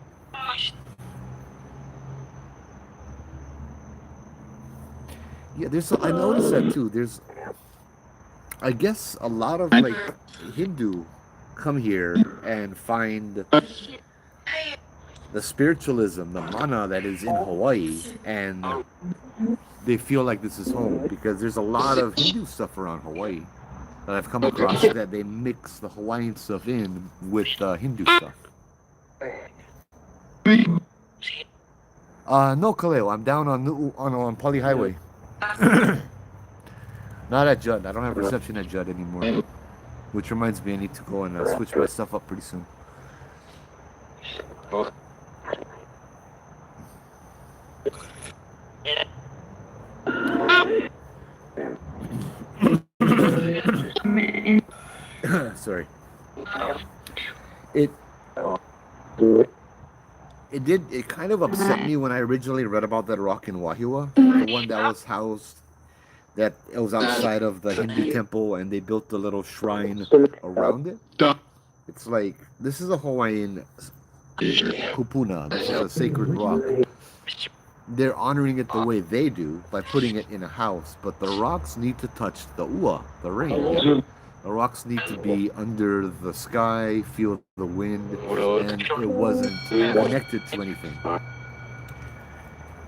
S1: Yeah, I noticed that too. There's, I guess, a lot of like Hindu come here and find the spiritualism, the mana that is in Hawaii, and they feel like this is home because there's a lot of Hindu stuff around Hawaii that I've come across that they mix the Hawaiian stuff in with Hindu stuff. No, Kaleo, I'm down on Pali Highway. Not at Judd. I don't have reception at Judd anymore. Which reminds me, I need to go and switch my stuff up pretty soon. Sorry. It kind of upset me when I originally read about that rock in Wahiawa, the one that was housed, that it was outside of the Hindu temple, and they built a little shrine around it. It's like, this is a Hawaiian kupuna. This is a sacred rock. They're honoring it the way they do by putting it in a house, but the rocks need to touch the ua, the rain. The rocks need to be under the sky, feel the wind, and it wasn't connected to anything.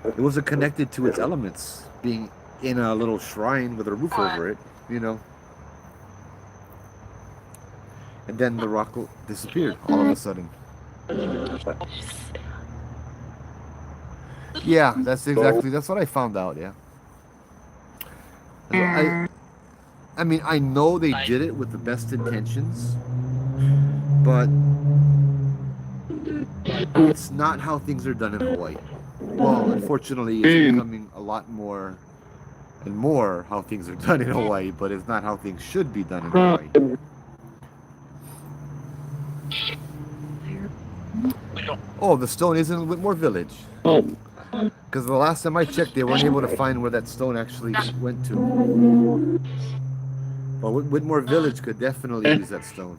S1: It wasn't connected to its elements, being in a little shrine with a roof over it, you know. And then the rock disappeared all of a sudden. Yeah, that's what I found out, yeah. I mean, I know they did it with the best intentions, but it's not how things are done in Hawaii. Well, unfortunately, it's becoming a lot more and more how things are done in Hawaii, but it's not how things should be done in Hawaii. Oh, the stone is in Whitmore Village. Because the last time I checked, they weren't able to find where that stone actually went to. But Whitmore Village could definitely use that stone.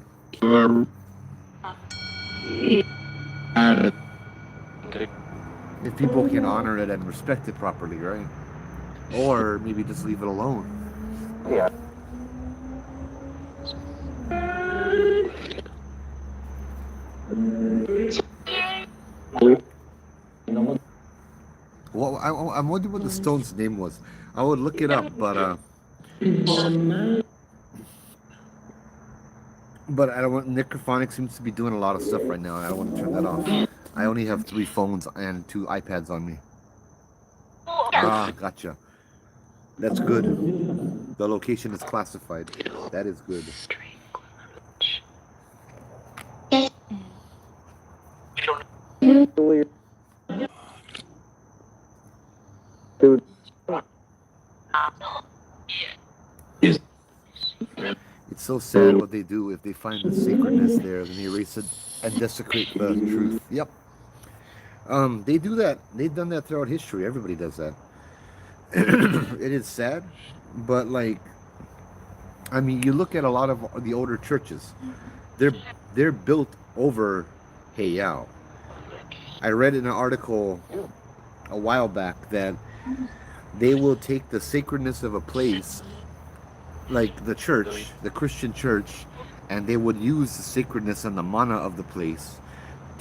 S1: If people can honor it and respect it properly, right? Or maybe just leave it alone. Yeah. Well, I'm wondering what the stone's name was. I would look it up, but I don't want. Necrophonic seems to be doing a lot of stuff right now, and I don't want to turn that off. I only have 3 phones and 2 iPads on me. Ah, gotcha. That's good. The location is classified. That is good. It's so sad what they do if they find the sacredness there, then they erase it and desecrate the truth. Yep. They do that. They've done that throughout history. Everybody does that. It is sad, but like, I mean, you look at a lot of the older churches. They're they're built over Heiau. I read in an article a while back that they will take the sacredness of a place, like the church, the Christian church, and they would use the sacredness and the mana of the place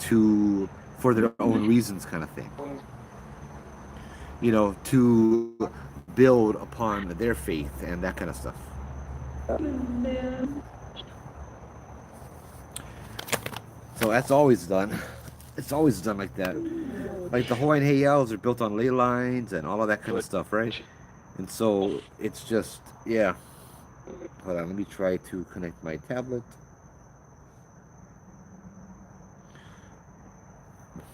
S1: to for their own reasons, kind of thing. To build upon their faith and that kind of stuff. So that's always done. It's always done like that. Like the Hawaiian heiaus are built on ley lines and all of that kind of stuff, right? And so it's just, yeah. Hold on, let me try to connect my tablet.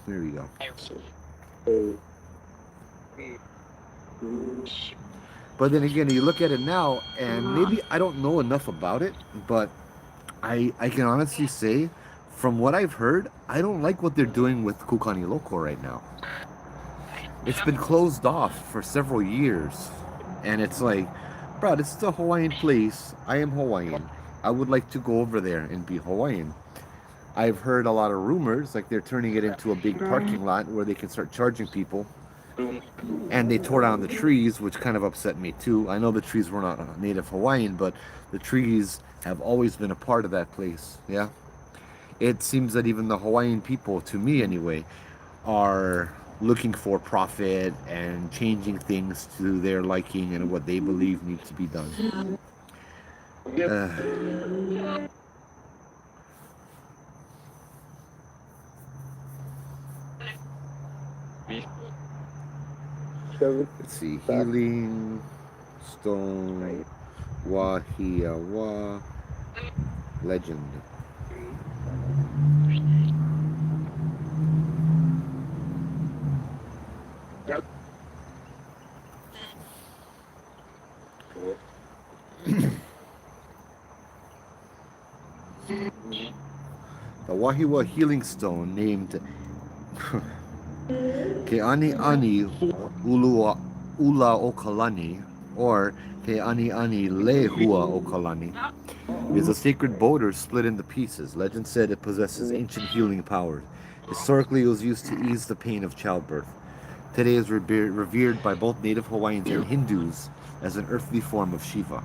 S1: There we go. But then again, you look at it now, and maybe I don't know enough about it, but I can honestly say, from what I've heard, I don't like what they're doing with Kukani Loko right now. It's been closed off for several years, and it's like, bro, this is a Hawaiian place. I am Hawaiian. I would like to go over there and be Hawaiian. I've heard a lot of rumors, like they're turning it into a big parking lot where they can start charging people. And they tore down the trees, which kind of upset me too. I know the trees were not native Hawaiian, but the trees have always been a part of that place. Yeah. It seems that even the Hawaiian people, to me anyway, are looking for profit and changing things to their liking and what they believe needs to be done. Let's see, healing, stone, wahiawa, legend. The Wahiawa healing stone named Keani Ani Ula Okalani, or Keani Ani Lehua Okalani, is a sacred boulder split into pieces. Legend said it possesses ancient healing powers. Historically, it was used to ease the pain of childbirth. Today is revered by both native Hawaiians and Hindus as an earthly form of Shiva.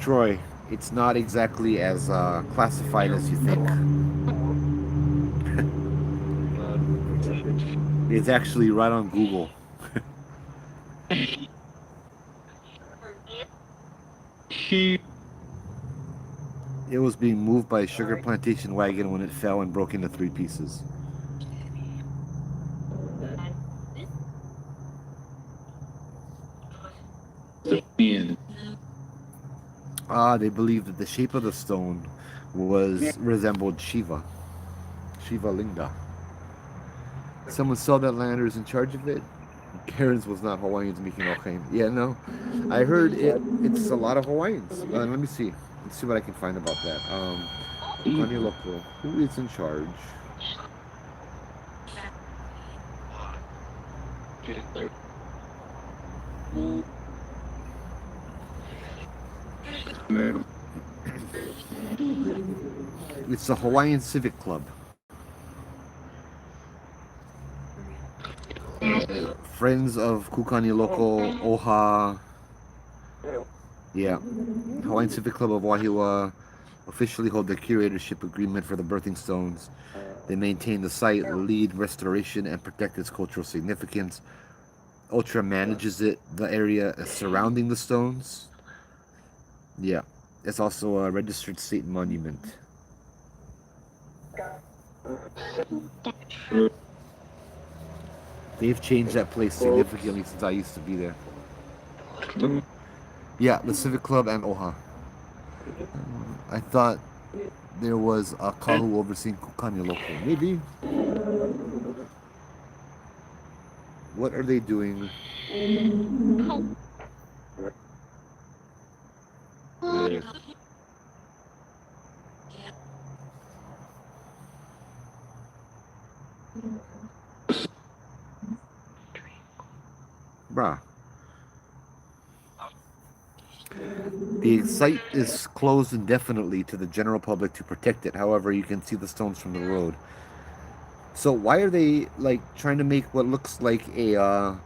S1: Troy, it's not exactly as classified as you think. It's actually right on Google. It was being moved by a sugar plantation wagon when it fell and broke into 3 pieces. They believed that the shape of the stone resembled Shiva. Shiva Linga. Someone saw that land or is in charge of it. Karens was not Hawaiians making all kinds. Yeah, no. I heard it's a lot of Hawaiians. Let me see. Let's see what I can find about that. Kani Loko. Who is in charge? It's the Hawaiian Civic Club. Friends of Kukani Loko, Oha. Yeah. Hawaiian Civic Club of Wahiawa officially hold the curatorship agreement for the birthing stones. They maintain the site, lead restoration, and protect its cultural significance. Ultra manages the area surrounding the stones. Yeah. It's also a registered state monument. They've changed that place significantly since I used to be there. Yeah, the Civic Club and Oha. I thought there was a kahu overseeing Kukani Loko. Maybe. What are they doing? With, bruh. The site is closed indefinitely to the general public to protect it. However, you can see the stones from the road. So why are they like trying to make what looks like a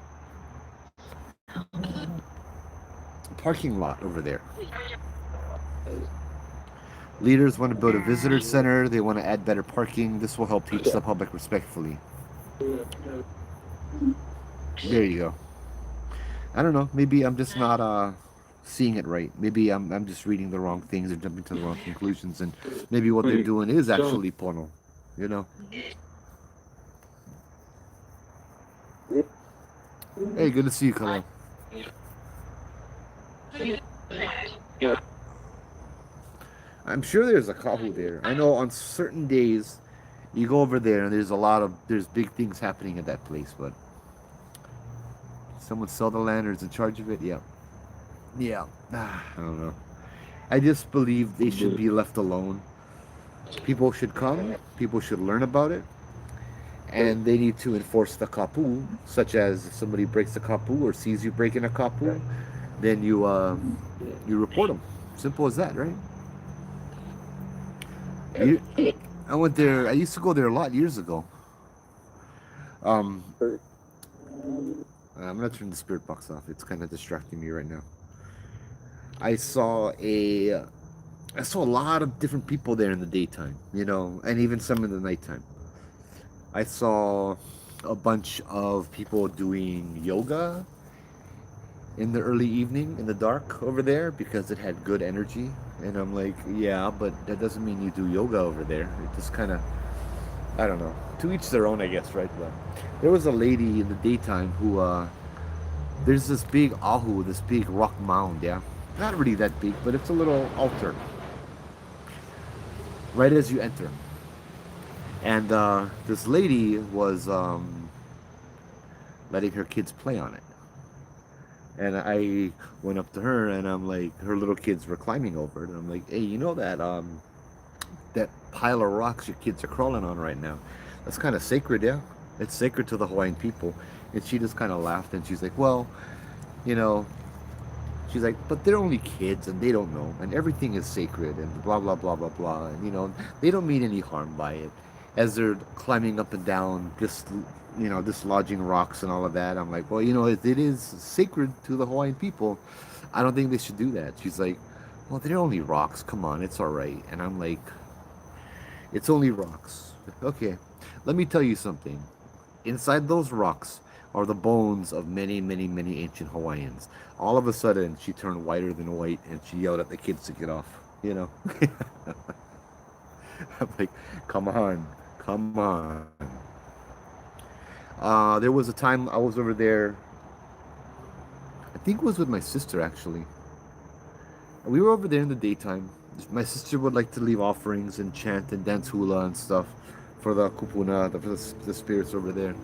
S1: parking lot over there? Leaders want to build a visitor center. They want to add better parking. This will help teach the public respectfully. There you go. I don't know. Maybe I'm just not seeing it right. Maybe I'm just reading the wrong things and jumping to the wrong conclusions. And maybe what they're doing is actually porno. You know. Hey, good to see you, Khalil. I'm sure there's a kahu there. I know on certain days you go over there and there's big things happening at that place, but someone sell the land or is in charge of it? Yeah. Yeah. I don't know. I just believe they should be left alone. People should come, people should learn about it, and they need to enforce the kapu, such as if somebody breaks the kapu or sees you breaking a kapu, then you report them. Simple as that, right? You, I went there. I used to go there a lot years ago. Um, I'm gonna turn the spirit box off. It's kind of distracting me right now. I saw a I saw a lot of different people there in the daytime, and even some in the nighttime. I saw a bunch of people doing yoga in the early evening in the dark over there because it had good energy. And I'm like, yeah, but that doesn't mean you do yoga over there. It just kind of, I don't know. To each their own, I guess, right? But there was a lady in the daytime who, there's this big ahu, this big rock mound, yeah? Not really that big, but it's a little altar right as you enter. And this lady was letting her kids play on it. And I went up to her and I'm like, her little kids were climbing over it. And I'm like, hey, you know that pile of rocks your kids are crawling on right now? That's kind of sacred, yeah? It's sacred to the Hawaiian people. And she just kind of laughed and she's like, well, you know, she's like, but they're only kids and they don't know. And everything is sacred and blah, blah, blah, blah, blah. And, they don't mean any harm by it. As they're climbing up and down, dislodging rocks and all of that, I'm like, well, it is sacred to the Hawaiian people. I don't think they should do that. She's like, well, they're only rocks. Come on, it's all right. And I'm like, it's only rocks. Okay, let me tell you something. Inside those rocks are the bones of many, many, many ancient Hawaiians. All of a sudden, she turned whiter than white and she yelled at the kids to get off. I'm like, come on, come on. There was a time I was over there. I think it was with my sister actually. We were over there in the daytime. My sister would like to leave offerings and chant and dance hula and stuff for the kupuna, for the spirits over there.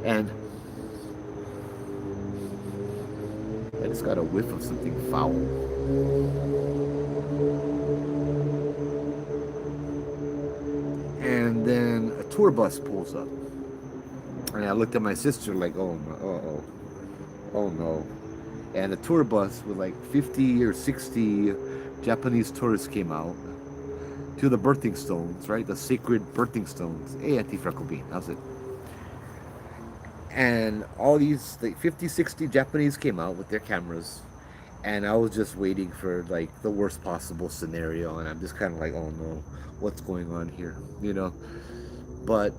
S1: And I just got a whiff of something foul. And then a tour bus pulls up. And I looked at my sister like, oh, oh no. And a tour bus with like 50 or 60 Japanese tourists came out to the birthing stones, right? The sacred birthing stones. Hey, Auntie Frecklebean, how's it? And all these like 50, 60 Japanese came out with their cameras. And I was just waiting for like the worst possible scenario. And I'm just kind of like, oh no, what's going on here? But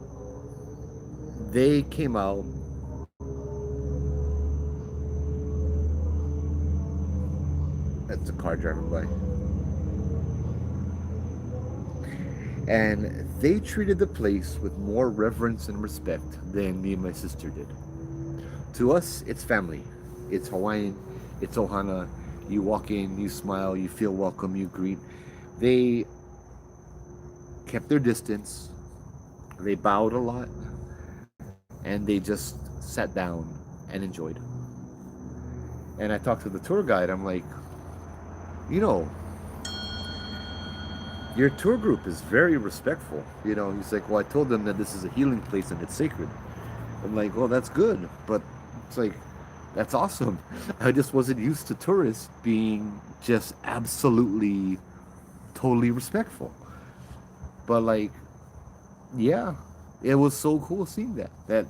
S1: they came out. That's a car driving by. And they treated the place with more reverence and respect than me and my sister did. To us, it's family. It's Hawaiian. It's Ohana. You walk in, you smile, you feel welcome, you greet. They kept their distance. They bowed a lot. And they just sat down, and enjoyed. And I talked to the tour guide. I'm like, you know, your tour group is very respectful. He's like, well, I told them that this is a healing place and it's sacred. I'm like, well, that's good, but it's like, that's awesome. I just wasn't used to tourists being just absolutely, totally respectful. But like, yeah, it was so cool seeing that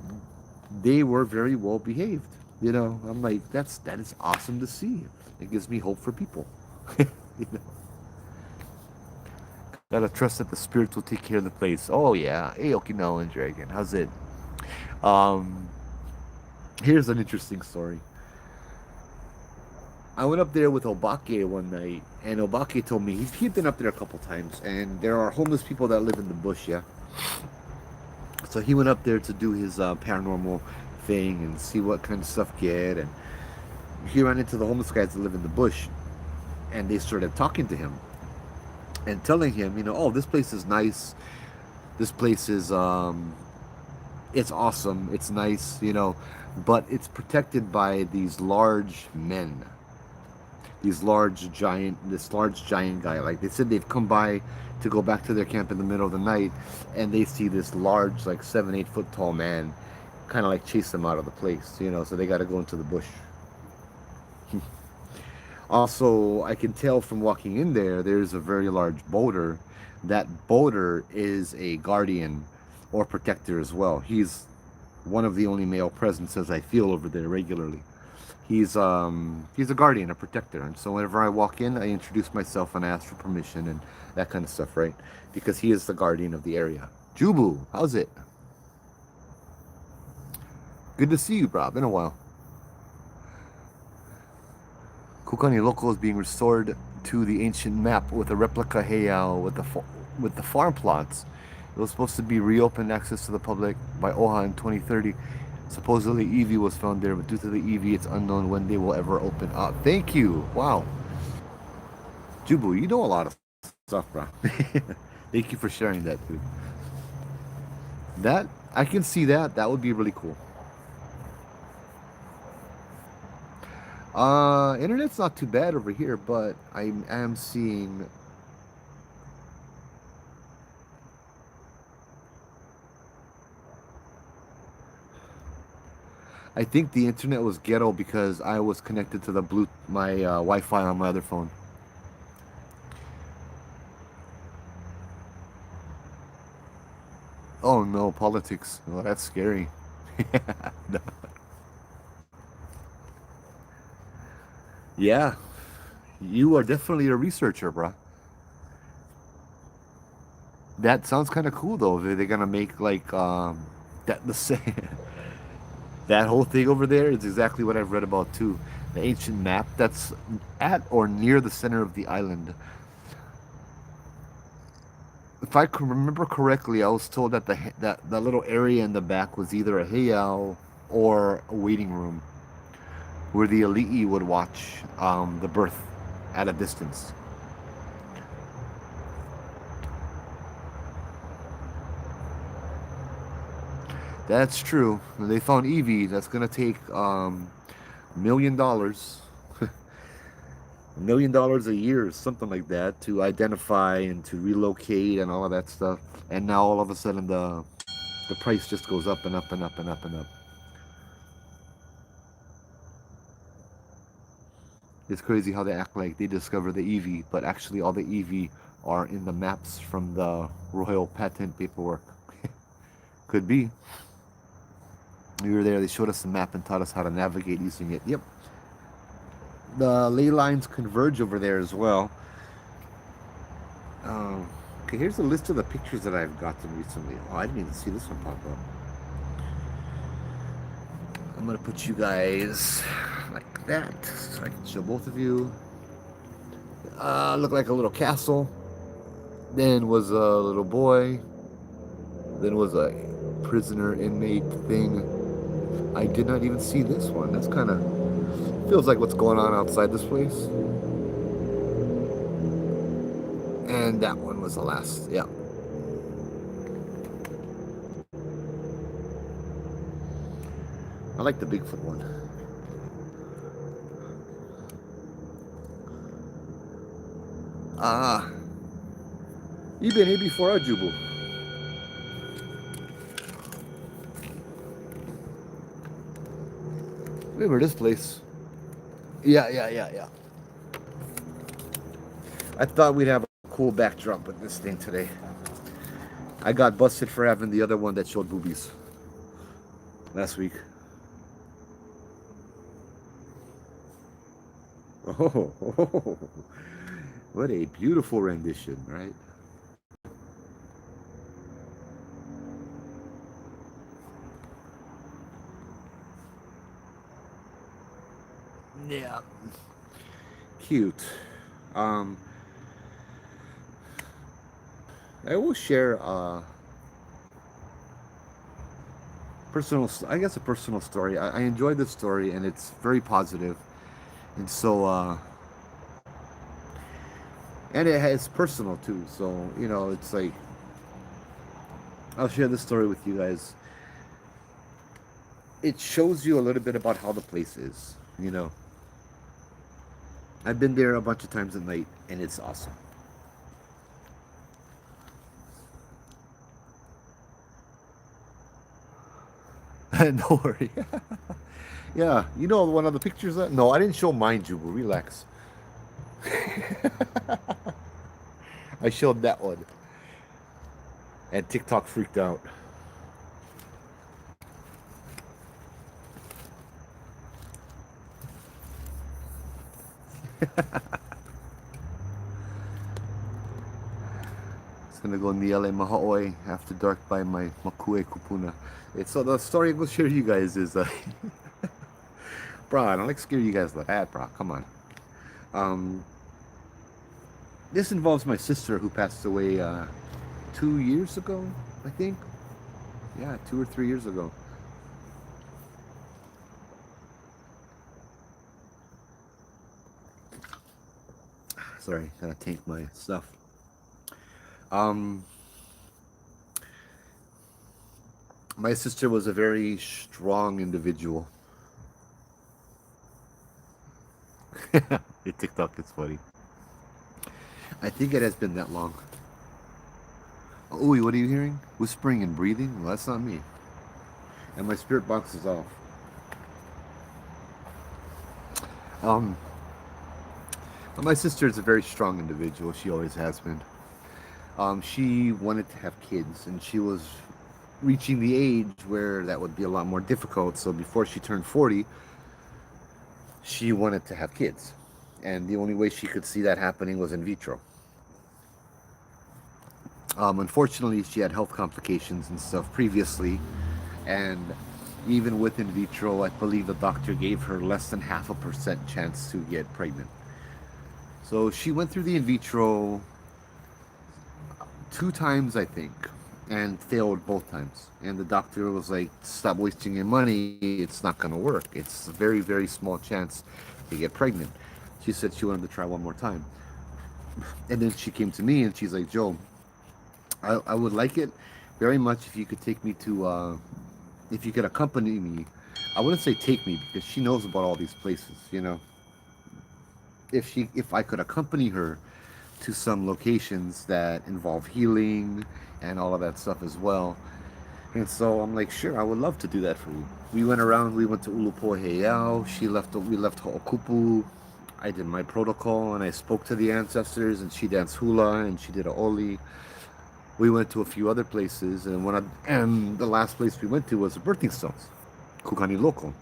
S1: they were very well behaved. I'm like, that is awesome to see. It gives me hope for people. you know, Gotta trust that the spirits will take care of the place. Oh yeah, hey Okinawan Dragon, how's it? Um, Here's an interesting story. I went up there with Obake one night, and Obake told me he'd been up there a couple times, and there are homeless people that live in the bush, yeah. So he went up there to do his paranormal thing and see what kind of stuff get, and he ran into the homeless guys that live in the bush, and they started talking to him and telling him, oh, this place is nice. This place is it's awesome. It's nice, but it's protected by these large men. This large giant guy. Like they said, they've come by to go back to their camp in the middle of the night, and they see this large, like 7, 8 foot tall man, kind of like chase them out of the place, So they got to go into the bush. Also, I can tell from walking in there, there's a very large boulder. That boulder is a guardian or protector as well. He's one of the only male presences I feel over there regularly. He's a guardian, a protector, and so whenever I walk in, I introduce myself and I ask for permission and that kind of stuff, right? Because he is the guardian of the area. Jubu, how's it? Good to see you, bro. Been a while. Kukani Local is being restored to the ancient map with a replica heiau with the farm plots. It was supposed to be reopened access to the public by OHA in 2030. Supposedly Eevee was found there, but due to the Eevee, it's unknown when they will ever open up. Thank you. Wow. Jubu, you know a lot of stuff, bro. Thank you for sharing that, dude. That, I can see that. That would be really cool. Internet's not too bad over here, but I am seeing. I think the internet was ghetto because I was connected to my Wi-Fi on my other phone. Oh no, politics. Oh, that's scary. No. Yeah, you are definitely a researcher, bruh. That sounds kind of cool though. They're gonna make like that the same. That whole thing over there is exactly what I've read about too. The ancient map that's at or near the center of the island. If I can remember correctly, I was told that that little area in the back was either a heiau or a waiting room where the elite would watch the birth at a distance. That's true. When they found Eevee, that's gonna take $1 million, $1 million a year, something like that, to identify and to relocate and all of that stuff. And now all of a sudden the price just goes up and up and up and up and up. It's crazy how they act like they discover the Eevee, but actually all the Eevee are in the maps from the royal patent paperwork. Could be. We were there, they showed us the map and taught us how to navigate using it. Yep. The ley lines converge over there as well. Okay, here's a list of the pictures that I've gotten recently. Oh, I didn't even see this one pop up. I'm gonna put you guys like that so I can show both of you. Look like a little castle. Then was a little boy. Then was a prisoner inmate thing. I did not even see this one. That's kind of feels like what's going on outside this place. And that one was the last. Yeah. like the Bigfoot one. Ah, you been here before, Jubu? Remember this place? Yeah. I thought we'd have a cool backdrop with this thing today. I got busted for having the other one that showed boobies last week. Oh, what a beautiful rendition, right? Yeah. Cute. Um, I will share personal, I guess a personal story. I enjoyed this story and it's very positive. And so, and it's personal too. So, it's like, I'll share this story with you guys. It shows you a little bit about how the place is. I've been there a bunch of times at night and it's awesome. No worry. Yeah, one of the pictures that. No, I didn't show mine, Juba. Relax. I showed that one. And TikTok freaked out. It's gonna go Niele Mahaoi after dark by my Makue Kupuna. So the story I'm gonna share you guys is, bro, I don't like scare you guys like that, bro. Come on. Um, this involves my sister who passed away 2 years ago, I think. Yeah, 2 or 3 years ago. Sorry, gotta tank my stuff. Um, my sister was a very strong individual. Your TikTok is funny. I think it has been that long. Oh, what are you hearing? Whispering and breathing? Well, that's not me. And my spirit box is off. Um, my sister is a very strong individual. She always has been. She wanted to have kids, and she was reaching the age where that would be a lot more difficult. So before she turned 40, she wanted to have kids. And the only way she could see that happening was in vitro. Unfortunately, she had health complications and stuff previously, and even with in vitro, I believe the doctor gave her less than 0.5% chance to get pregnant. So she went through the in vitro 2 times, I think, and failed both times. And the doctor was like, "Stop wasting your money. It's not going to work. It's a very, very small chance to get pregnant." She said she wanted to try one more time. And then she came to me and she's like, "Joe, I would like it very much if you could take me to, if you could accompany me. I wouldn't say take me because she knows about all these places. If I could accompany her to some locations that involve healing and all of that stuff as well." And so I'm like, "Sure, I would love to do that for you." We went around. We went to Ulupoheiao. We left Ho'okupu. I did my protocol and I spoke to the ancestors, and she danced hula and she did a oli. We went to a few other places, and the last place we went to was the birthing stones, Kukani Local.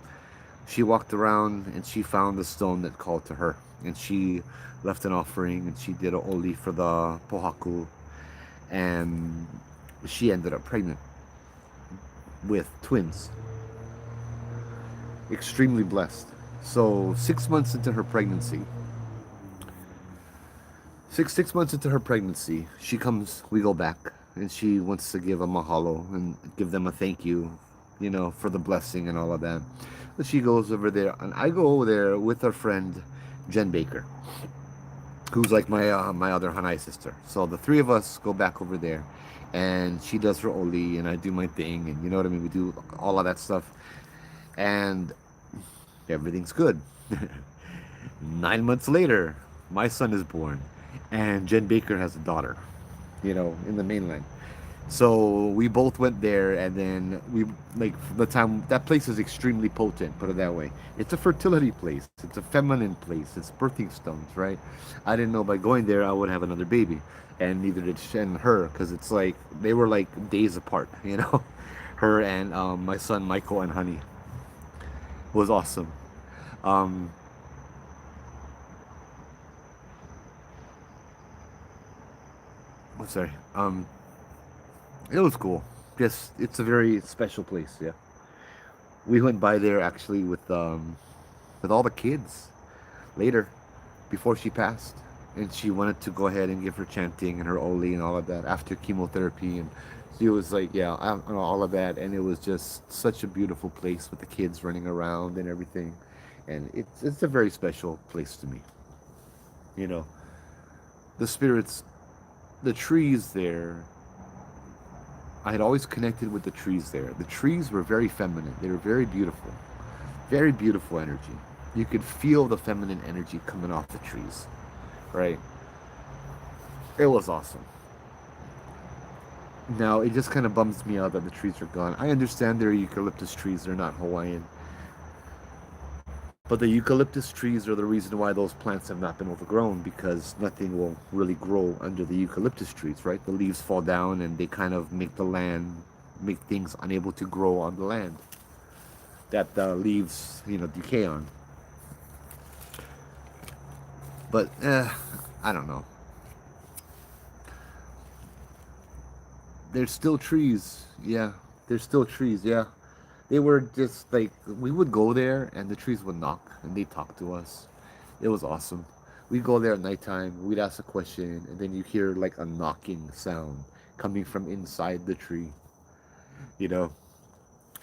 S1: She walked around and she found the stone that called to her, and she left an offering and she did a oli for the pohaku, and she ended up pregnant with twins. Extremely blessed. So 6 months into her pregnancy, six months into her pregnancy, she comes. We go back, and she wants to give a mahalo and give them a thank you, for the blessing and all of that. But she goes over there, and I go over there with her friend Jen Baker, who's like my other Hanai sister. So the three of us go back over there, and she does her oli, and I do my thing, and you know what I mean. We do all of that stuff, and everything's good. 9 months later, my son is born, and Jen Baker has a daughter, in the mainland. So we both went there, and then we like the time that place is extremely potent. Put it that way. It's a fertility place. It's a feminine place. It's birthing stones, right? I didn't know by going there I would have another baby, and neither did she and her, because it's like they were like days apart. Her and my son Michael and Honey was awesome. Um, I'm sorry. It was cool. Just it's a very special place. Yeah, we went by there actually with all the kids later before she passed, and she wanted to go ahead and give her chanting and her oli and all of that after chemotherapy, and she was like, yeah, all of that, and it was just such a beautiful place with the kids running around and everything, and it's a very special place to me. You know, the spirits, the trees there. I had always connected with the trees there. The trees were very feminine. They were very beautiful energy. You could feel the feminine energy coming off the trees, right? It was awesome. Now it just kind of bums me out that the trees are gone. I understand they're eucalyptus trees; they're not Hawaiian, but the eucalyptus trees are the reason why those plants have not been overgrown, because nothing will really grow under the eucalyptus trees, right? The leaves fall down and they kind of make things unable to grow on the land that the leaves, decay on. But I don't know. There's still trees. Yeah, there's still trees. Yeah, they were just like we would go there and the trees would knock and they talk to us. It was awesome. We'd go there at nighttime. We'd ask a question and then you hear like a knocking sound coming from inside the tree. You know,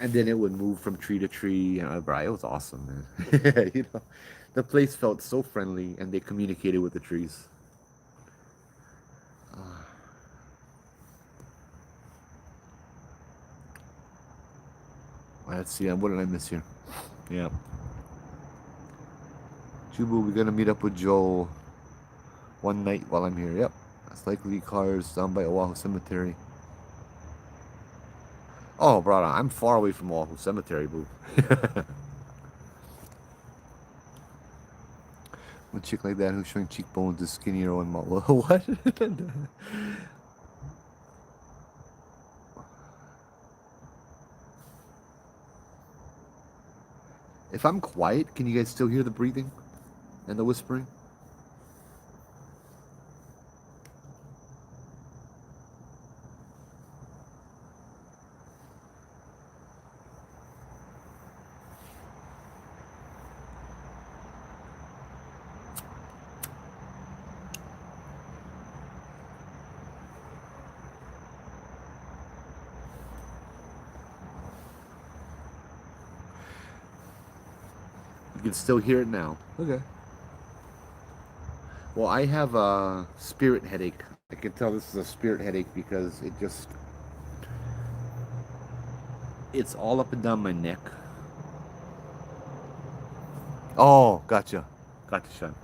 S1: and then it would move from tree to tree. Bro, it was awesome, man. The place felt so friendly and they communicated with the trees. Uh, let's see. What did I miss here? Yeah. Chubu, we're gonna meet up with Joel one night while I'm here. Yep. That's likely cars down by Oahu Cemetery. Oh, brother, I'm far away from Oahu Cemetery, boo. A chick like that who's showing cheekbones is skinnier on my what? If I'm quiet, can you guys still hear the breathing and the whispering? You can still hear it now. Okay. Well, I have a spirit headache. I can tell this is a spirit headache because it's all up and down my neck. Oh, gotcha. Gotcha, Sean.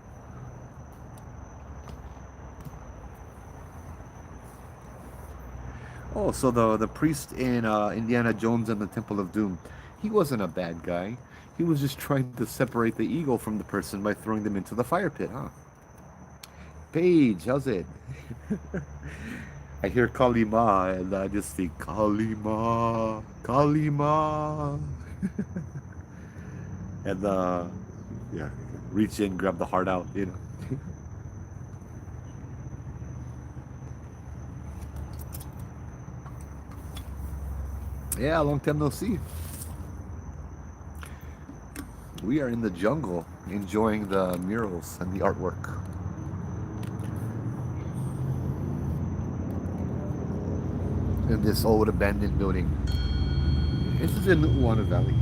S1: Oh, so the priest in Indiana Jones and the Temple of Doom, he wasn't a bad guy. He was just trying to separate the eagle from the person by throwing them into the fire pit, huh? Paige, how's it? I hear Kalima and I just think Kalima, Kalima, and yeah, reach in, grab the heart out. Yeah, long time no see. We are in the jungle, enjoying the murals and the artwork in this old abandoned building. This is in Uwana Valley.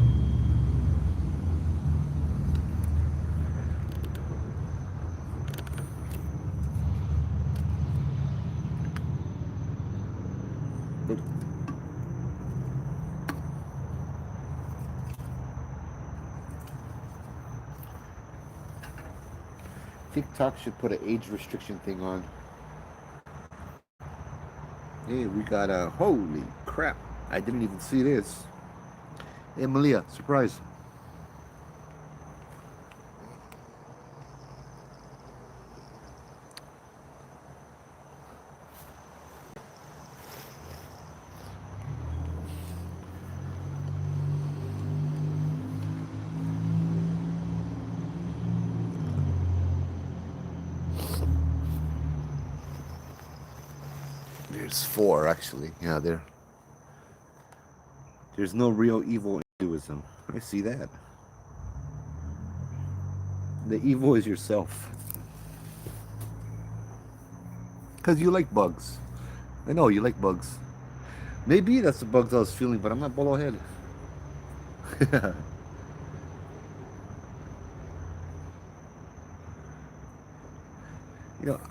S1: TikTok should put an age restriction thing on. Hey, we got a holy crap! I didn't even see this. Hey, Malia, surprise! There's four actually. Yeah, there's no real evil in Hinduism. I see that. The evil is yourself. Because you like bugs. I know you like bugs. Maybe that's the bugs I was feeling, but I'm not bolo head.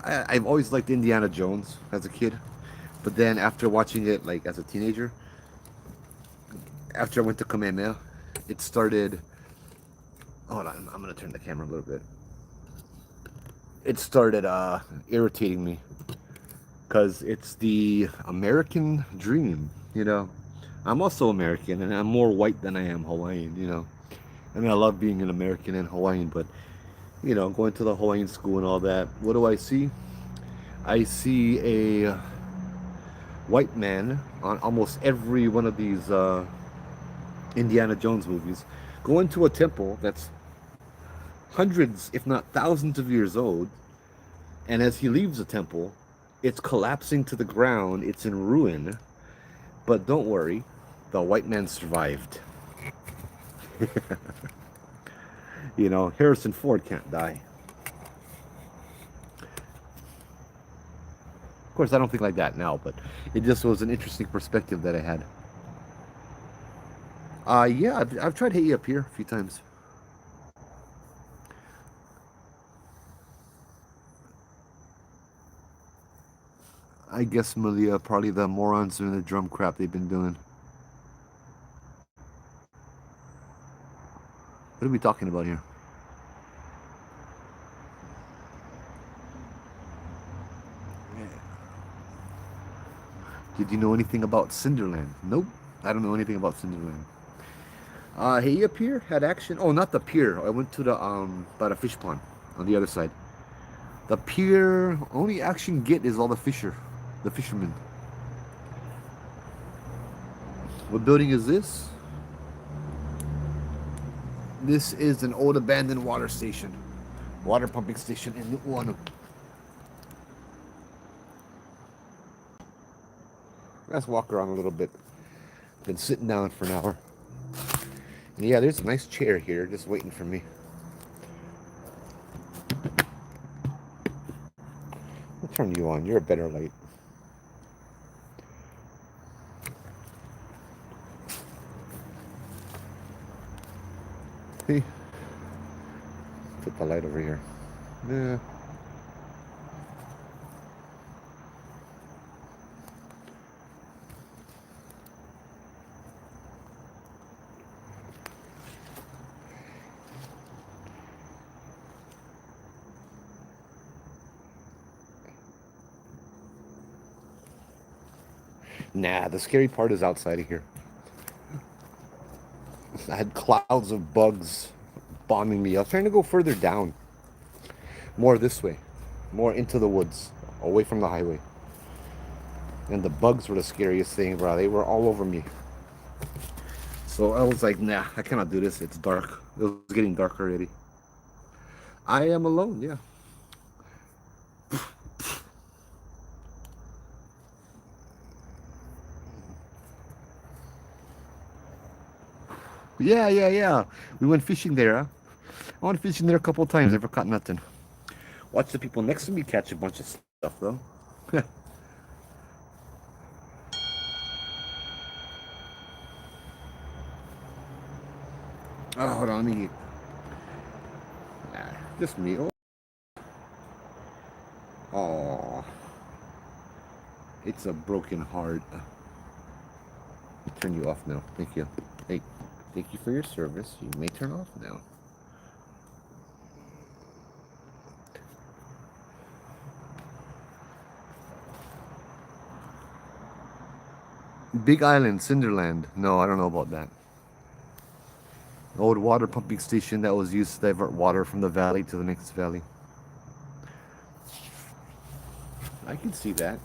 S1: I've always liked Indiana Jones as a kid, but then after watching it like as a teenager, after I went to Kamehameha, it started. Hold on, I'm gonna turn the camera a little bit. It started irritating me because it's the American dream. I'm also American, and I'm more white than I am Hawaiian. I mean, I love being an American and Hawaiian, but going to the Hawaiian school and all that. What do I see? I see a white man on almost every one of these Indiana Jones movies go into a temple that's hundreds, if not thousands of years old, and as he leaves the temple, it's collapsing to the ground, it's in ruin, but don't worry, the white man survived. Harrison Ford can't die. Of course, I don't think like that now, but it just was an interesting perspective that I had. Yeah, I've tried Haiti up here a few times. I guess Malia, probably the morons doing the drum crap they've been doing. What are we talking about here? Did you know anything about Cinderland? Nope, I don't know anything about Cinderland. Haiti pier had action. Oh, not the pier. I went to the by the fish pond on the other side. The pier only action get is all the fishermen. What building is this? This is an old abandoned water pumping station in Nu'uanu. Let's walk around a little bit. Been sitting down for an hour. And yeah, there's a nice chair here just waiting for me. I'll turn you on. You're a better light. See? Put the light over here. Yeah. Nah, the scary part is outside of here. I had clouds of bugs bombing me. I was trying to go further down. More this way. More into the woods. Away from the highway. And the bugs were the scariest thing, bro. They were all over me. So I was like, nah, I cannot do this. It's dark. It was getting dark already. I am alone, yeah. Yeah, yeah, yeah. We went fishing there, huh? I went fishing there a couple of times. Never caught nothing. Watch the people next to me catch a bunch of stuff, though. Oh, hold on. Let me... just me. Oh. It's a broken heart. I'll turn you off now. Thank you. Hey, thank you for your service. You may turn off now. Big Island, Cinderland. No, I don't know about that. Old water pumping station that was used to divert water from the valley to the next valley. I can see that.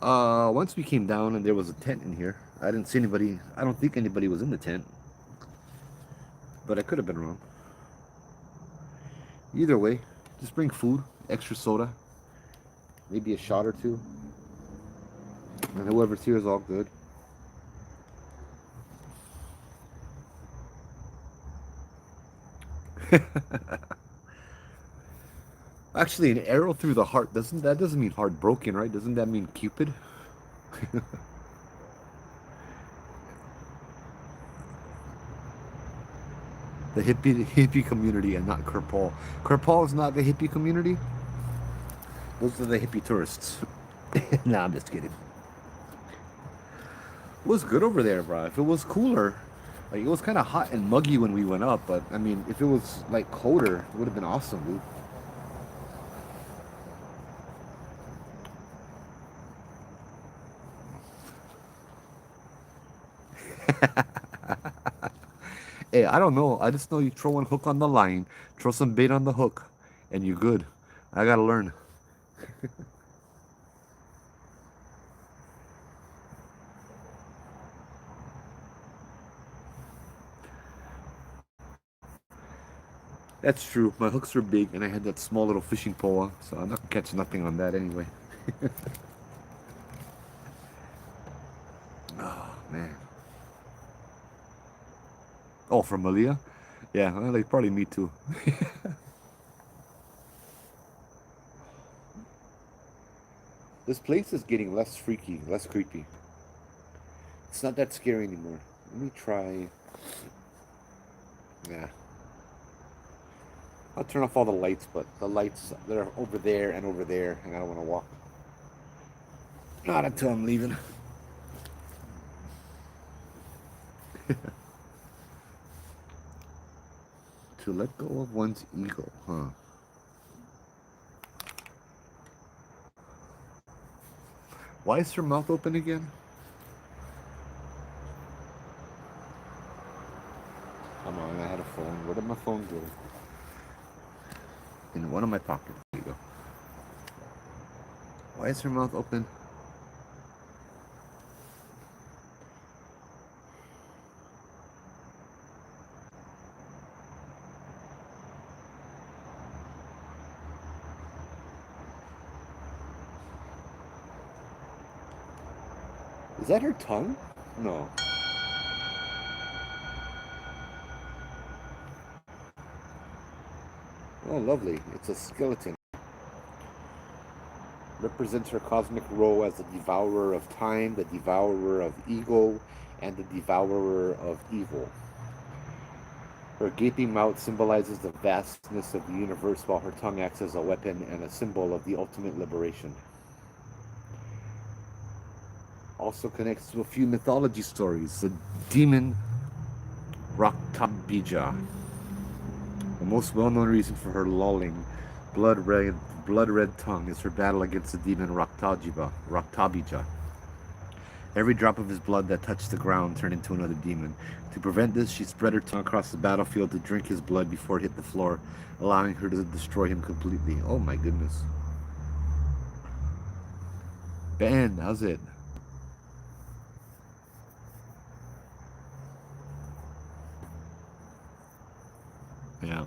S1: Once we came down and there was a tent in here. I didn't see anybody. I don't think anybody was in the tent, but I could have been wrong. Either way, just bring food, extra soda, maybe a shot or two, and whoever's here is all good. Actually, an arrow through the heart doesn't mean heartbroken, right? Doesn't that mean Cupid? The hippie community and not Kerpal. Kerpal is not the hippie community. Those are the hippie tourists. Nah, I'm just kidding. It was good over there, bro. If it was cooler, like it was kind of hot and muggy when we went up, but I mean, if it was like colder, it would have been awesome, dude. Hey, I don't know. I just know you throw one hook on the line, throw some bait on the hook, and you're good. I gotta learn. That's true. My hooks are big, and I had that small little fishing pole, so I'm not gonna catch nothing on that anyway. Oh man. Oh, from Malia? Yeah, well, like probably me too. This place is getting less freaky, less creepy. It's not that scary anymore. Let me try. Yeah. I'll turn off all the lights, but the lights that are over there and over there, and I don't want to walk. Not until I'm leaving. To let go of one's ego, huh? Why is her mouth open again? Come on, I had a phone. Where did my phone go? In one of my pockets. There you go. Why is her mouth open? Is that her tongue? No. Oh, lovely. It's a skeleton. Represents her cosmic role as the devourer of time, the devourer of ego, and the devourer of evil. Her gaping mouth symbolizes the vastness of the universe, while her tongue acts as a weapon and a symbol of the ultimate liberation. Also connects to a few mythology stories. The demon Raktabija, the most well-known reason for her lolling, blood-red tongue is her battle against the demon Raktabija. Every drop of his blood that touched the ground turned into another demon. To prevent this, she spread her tongue across the battlefield to drink his blood before it hit the floor, allowing her to destroy him completely. Oh my goodness. Ben, how's it? Yeah.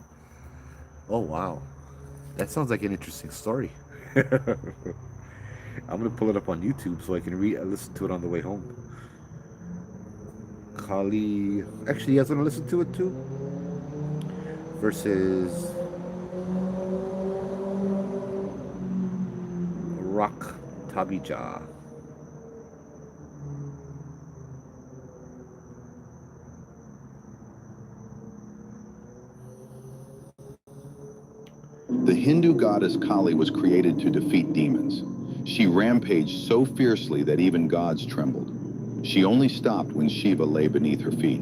S1: Oh wow. That sounds like an interesting story. I'm gonna pull it up on YouTube so I can listen to it on the way home. Kali, actually, you guys wanna listen to it too? Versus Rock Tabija.
S2: The Hindu goddess Kali was created to defeat demons. She rampaged so fiercely that even gods trembled. She only stopped when Shiva lay beneath her feet.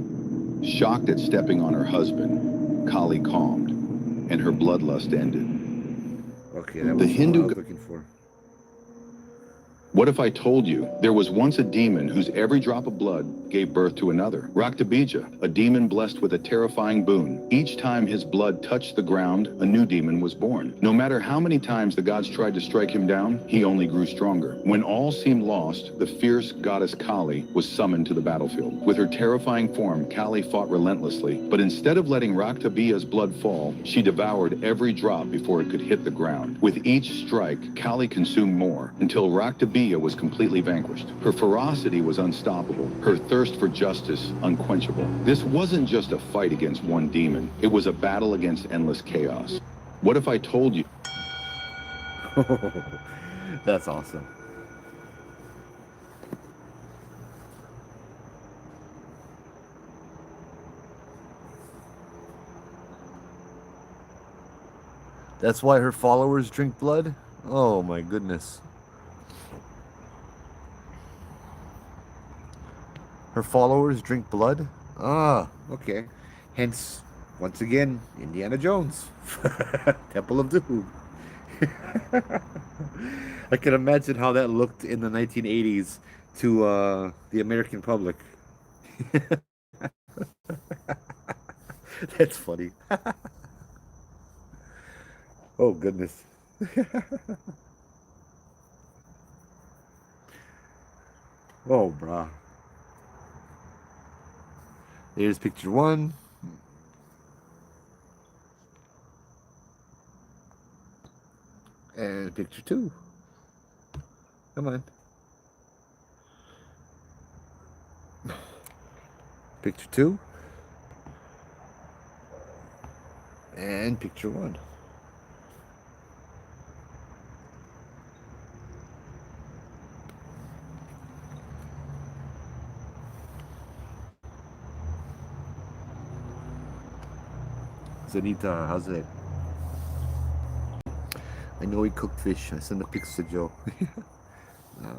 S2: Shocked at stepping on her husband, Kali calmed, and her bloodlust ended.
S1: Okay, that was the Hindu what I was looking for.
S2: What if I told you there was once a demon whose every drop of blood gave birth to another? Raktabija, a demon blessed with a terrifying boon. Each time his blood touched the ground, a new demon was born. No matter how many times the gods tried to strike him down, he only grew stronger. When all seemed lost, the fierce goddess Kali was summoned to the battlefield. With her terrifying form, Kali fought relentlessly, but instead of letting Raktabija's blood fall, she devoured every drop before it could hit the ground. With each strike, Kali consumed more, until Raktabija was completely vanquished. Her ferocity was unstoppable, her thirst for justice unquenchable. This wasn't just a fight against one demon, it was a battle against endless chaos. What if I told you?
S1: That's awesome. That's why her followers drink blood? Oh my goodness. Her followers drink blood? Ah, okay. Hence, once again, Indiana Jones. Temple of Doom. I can imagine how that looked in the 1980s to the American public. That's funny. Oh, goodness. Oh, brah. Here's picture one. And picture two. Come on. Picture two. And picture one. Zanita, how's it? I know he cooked fish. I sent a picture to Joe.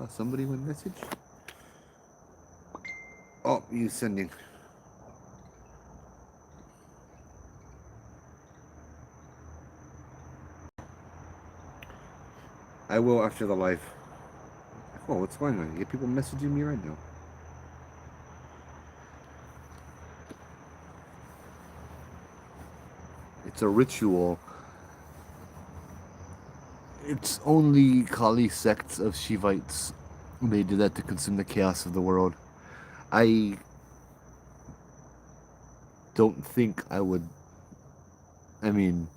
S1: Somebody went message? Oh, you sending. I will after the live. Oh, what's going on? You get people messaging me right now. It's a ritual. It's only Kali sects of Shivites. They do that to consume the chaos of the world. I don't think I would. I mean,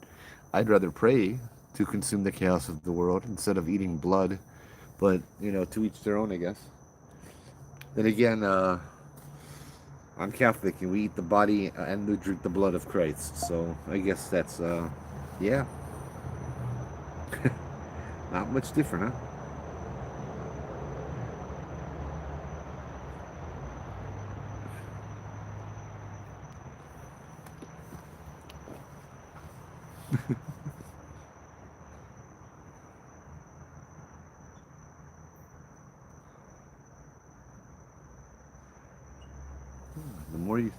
S1: I'd rather pray to consume the chaos of the world instead of eating blood. But, to each their own, I guess. Then again, I'm Catholic and we eat the body and we drink the blood of Christ. So I guess that's, yeah. Not much different, huh?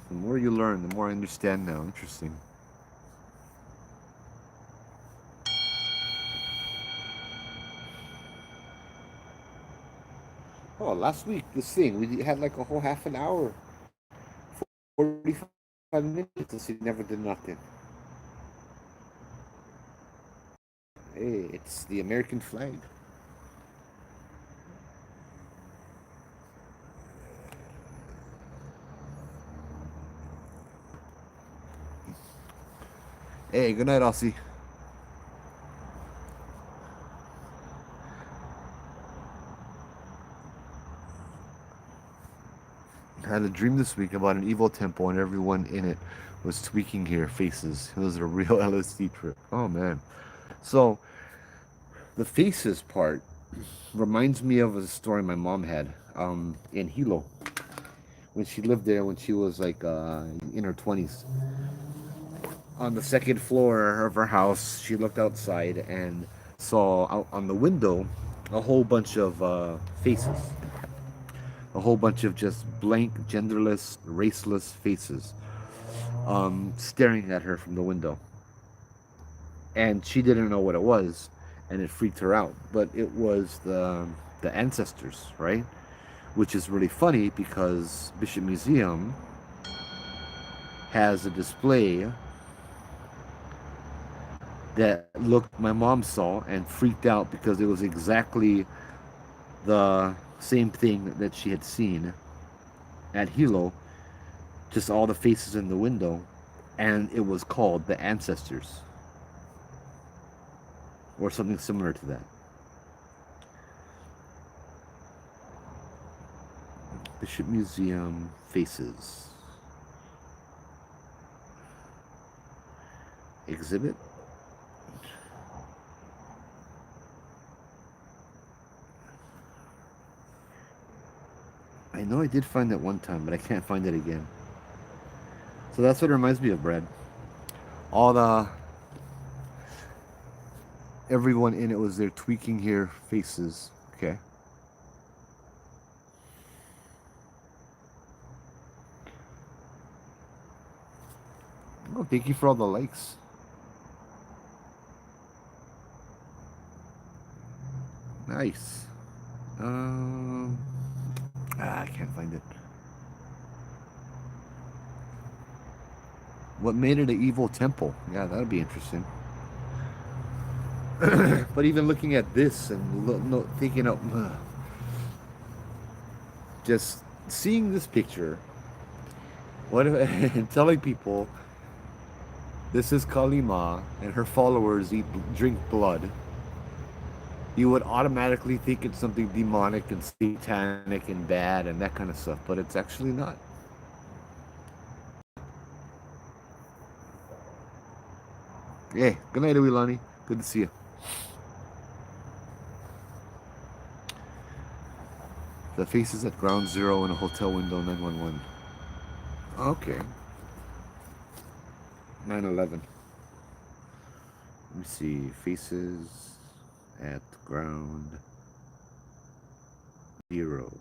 S1: The more you learn, the more I understand now. Interesting. Oh, last week this thing we had like a whole half an hour, 45 minutes, and she never did nothing. Hey, it's the American flag. Hey, good night, Aussie. I had a dream this week about an evil temple, and everyone in it was tweaking their faces. It was a real LSD trip. Oh man! So the faces part reminds me of a story my mom had in Hilo when she lived there when she was like in her 20s. On the second floor of her house, she looked outside and saw out on the window a whole bunch of faces, a whole bunch of just blank, genderless, raceless faces staring at her from the window. And she didn't know what it was, and it freaked her out. But it was the the ancestors, right? Which is really funny because Bishop Museum has a display that looked my mom saw and freaked out because it was exactly the same thing that she had seen at Hilo, just all the faces in the window, and it was called the ancestors or something similar to that. Bishop Museum faces exhibit. I know I did find that one time, but I can't find it again. So that's what it reminds me of, Brad. All the everyone in it was there tweaking here faces. Okay. Oh, thank you for all the likes. Nice. I can't find it. What made it an evil temple? Yeah, that'd be interesting. But even looking at this and thinking of just seeing this picture, what if, and telling people this is Kalima and her followers drink blood, you would automatically think it's something demonic and satanic and bad and that kind of stuff, but it's actually not. Hey, good night, Iwilani. Good to see you. The faces at ground zero in a hotel window 911. Okay. 911. Let me see. Faces at ground zero.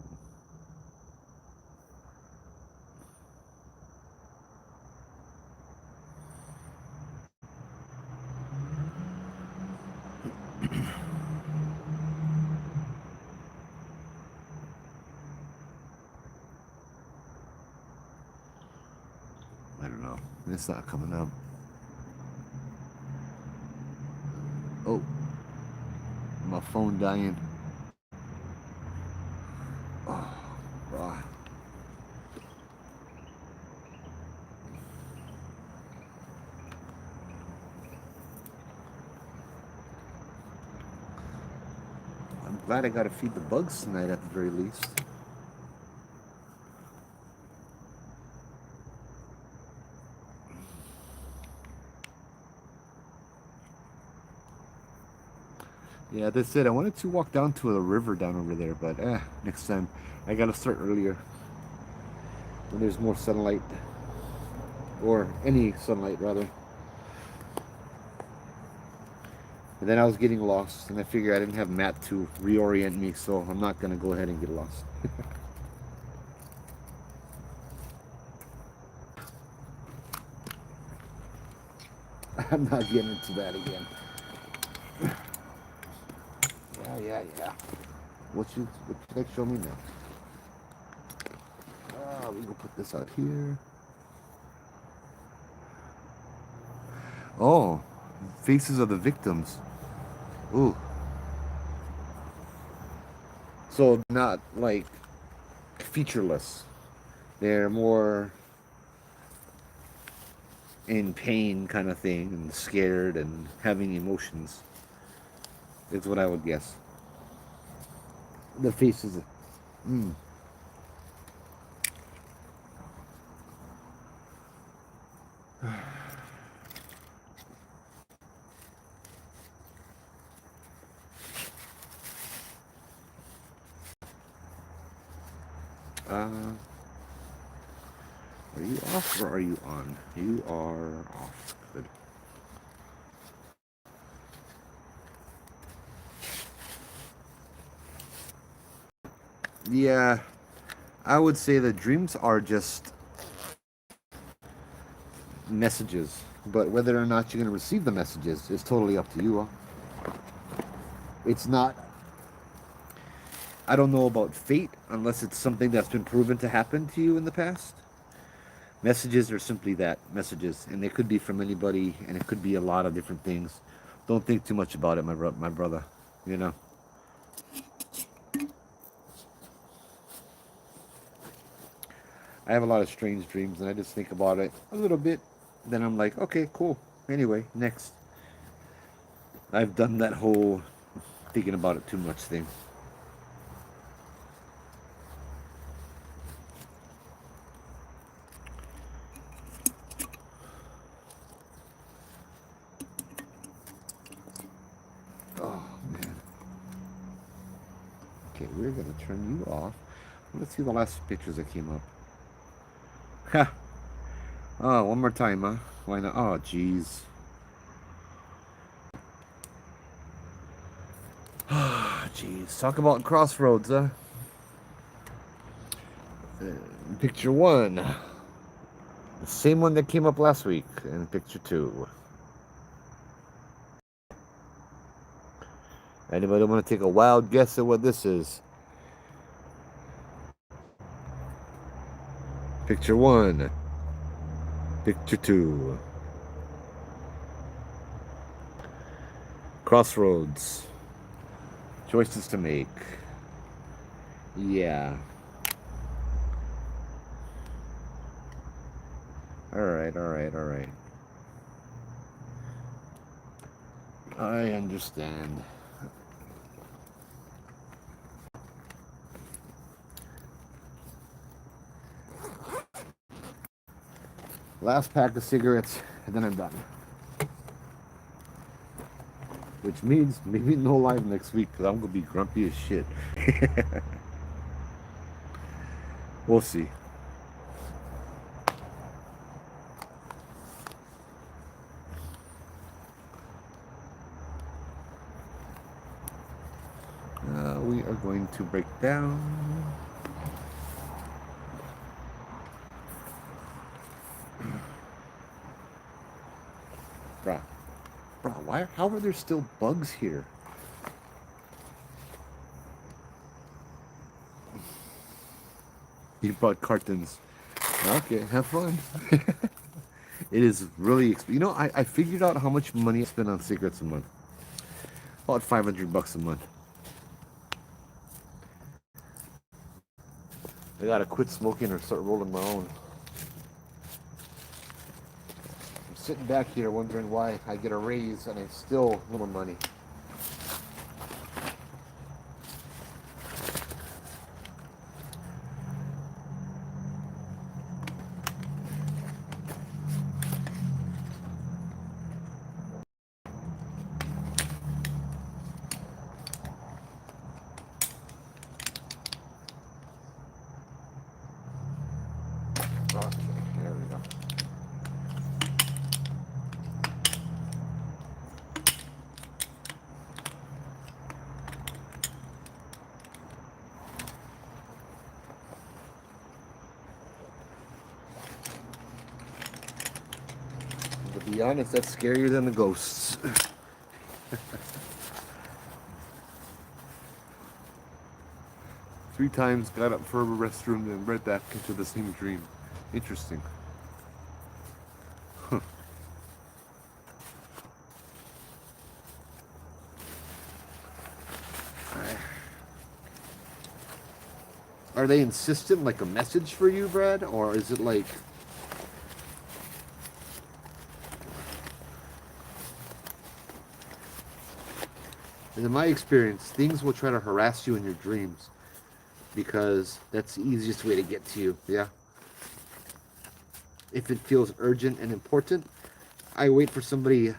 S1: I don't know. It's not coming up. Oh, my phone dying. Oh, God. I'm glad I got to feed the bugs tonight at the very least. Yeah, that's it. I wanted to walk down to a river down over there, but next time. I gotta start earlier when there's more sunlight, or any sunlight rather. And then I was getting lost, and I figured I didn't have Matt to reorient me, so I'm not gonna go ahead and get lost. I'm not getting into that again. Yeah. What should I show me now? We can put this out here. Oh, faces of the victims. Ooh. So not like featureless. They're more in pain kind of thing and scared and having emotions. Is what I would guess. The faces. Mm. Are you off or are you on? You are off. Good. Yeah, I would say that dreams are just messages, but whether or not you're going to receive the messages is totally up to you. It's not I don't know about fate unless it's something that's been proven to happen to you in the past. Messages are simply that, messages, and they could be from anybody, and it could be a lot of different things. Don't think too much about it, my brother. You know. I have a lot of strange dreams, and I just think about it a little bit. Then I'm like, okay, cool. Anyway, next. I've done that whole thinking about it too much thing. Oh man. Okay, we're gonna turn you off. Let's see the last pictures that came up. Ha! Oh, one more time, huh? Why not? Oh, jeez. Ah, jeez. Talk about crossroads, huh? Uh, Picture one. The same one that came up last week. And picture two. Anybody want to take a wild guess at what this is? Picture one. Picture two. Crossroads. Choices to make. Yeah. Alright, alright, alright. I understand. Last pack of cigarettes, and then I'm done. Which means maybe no live next week, because I'm going to be grumpy as shit. We'll see. We are going to break down. Bruh. Bruh, why? How are there still bugs here? You brought cartons. Okay, have fun. It is really, you know, I figured out how much money I spend on cigarettes a month. About $500 a month. I gotta quit smoking or start rolling my own. I'm sitting back here wondering why I get a raise and I still little money. Okay, there we go. To be honest, that's scarier than the ghosts. 3 times got up for a restroom and right back into the same dream. Interesting. Huh. Are they insistent, like a message for you, Brad? Or is it like... In my experience, things will try to harass you in your dreams because that's the easiest way to get to you, yeah? If it feels urgent and important, I wait for somebody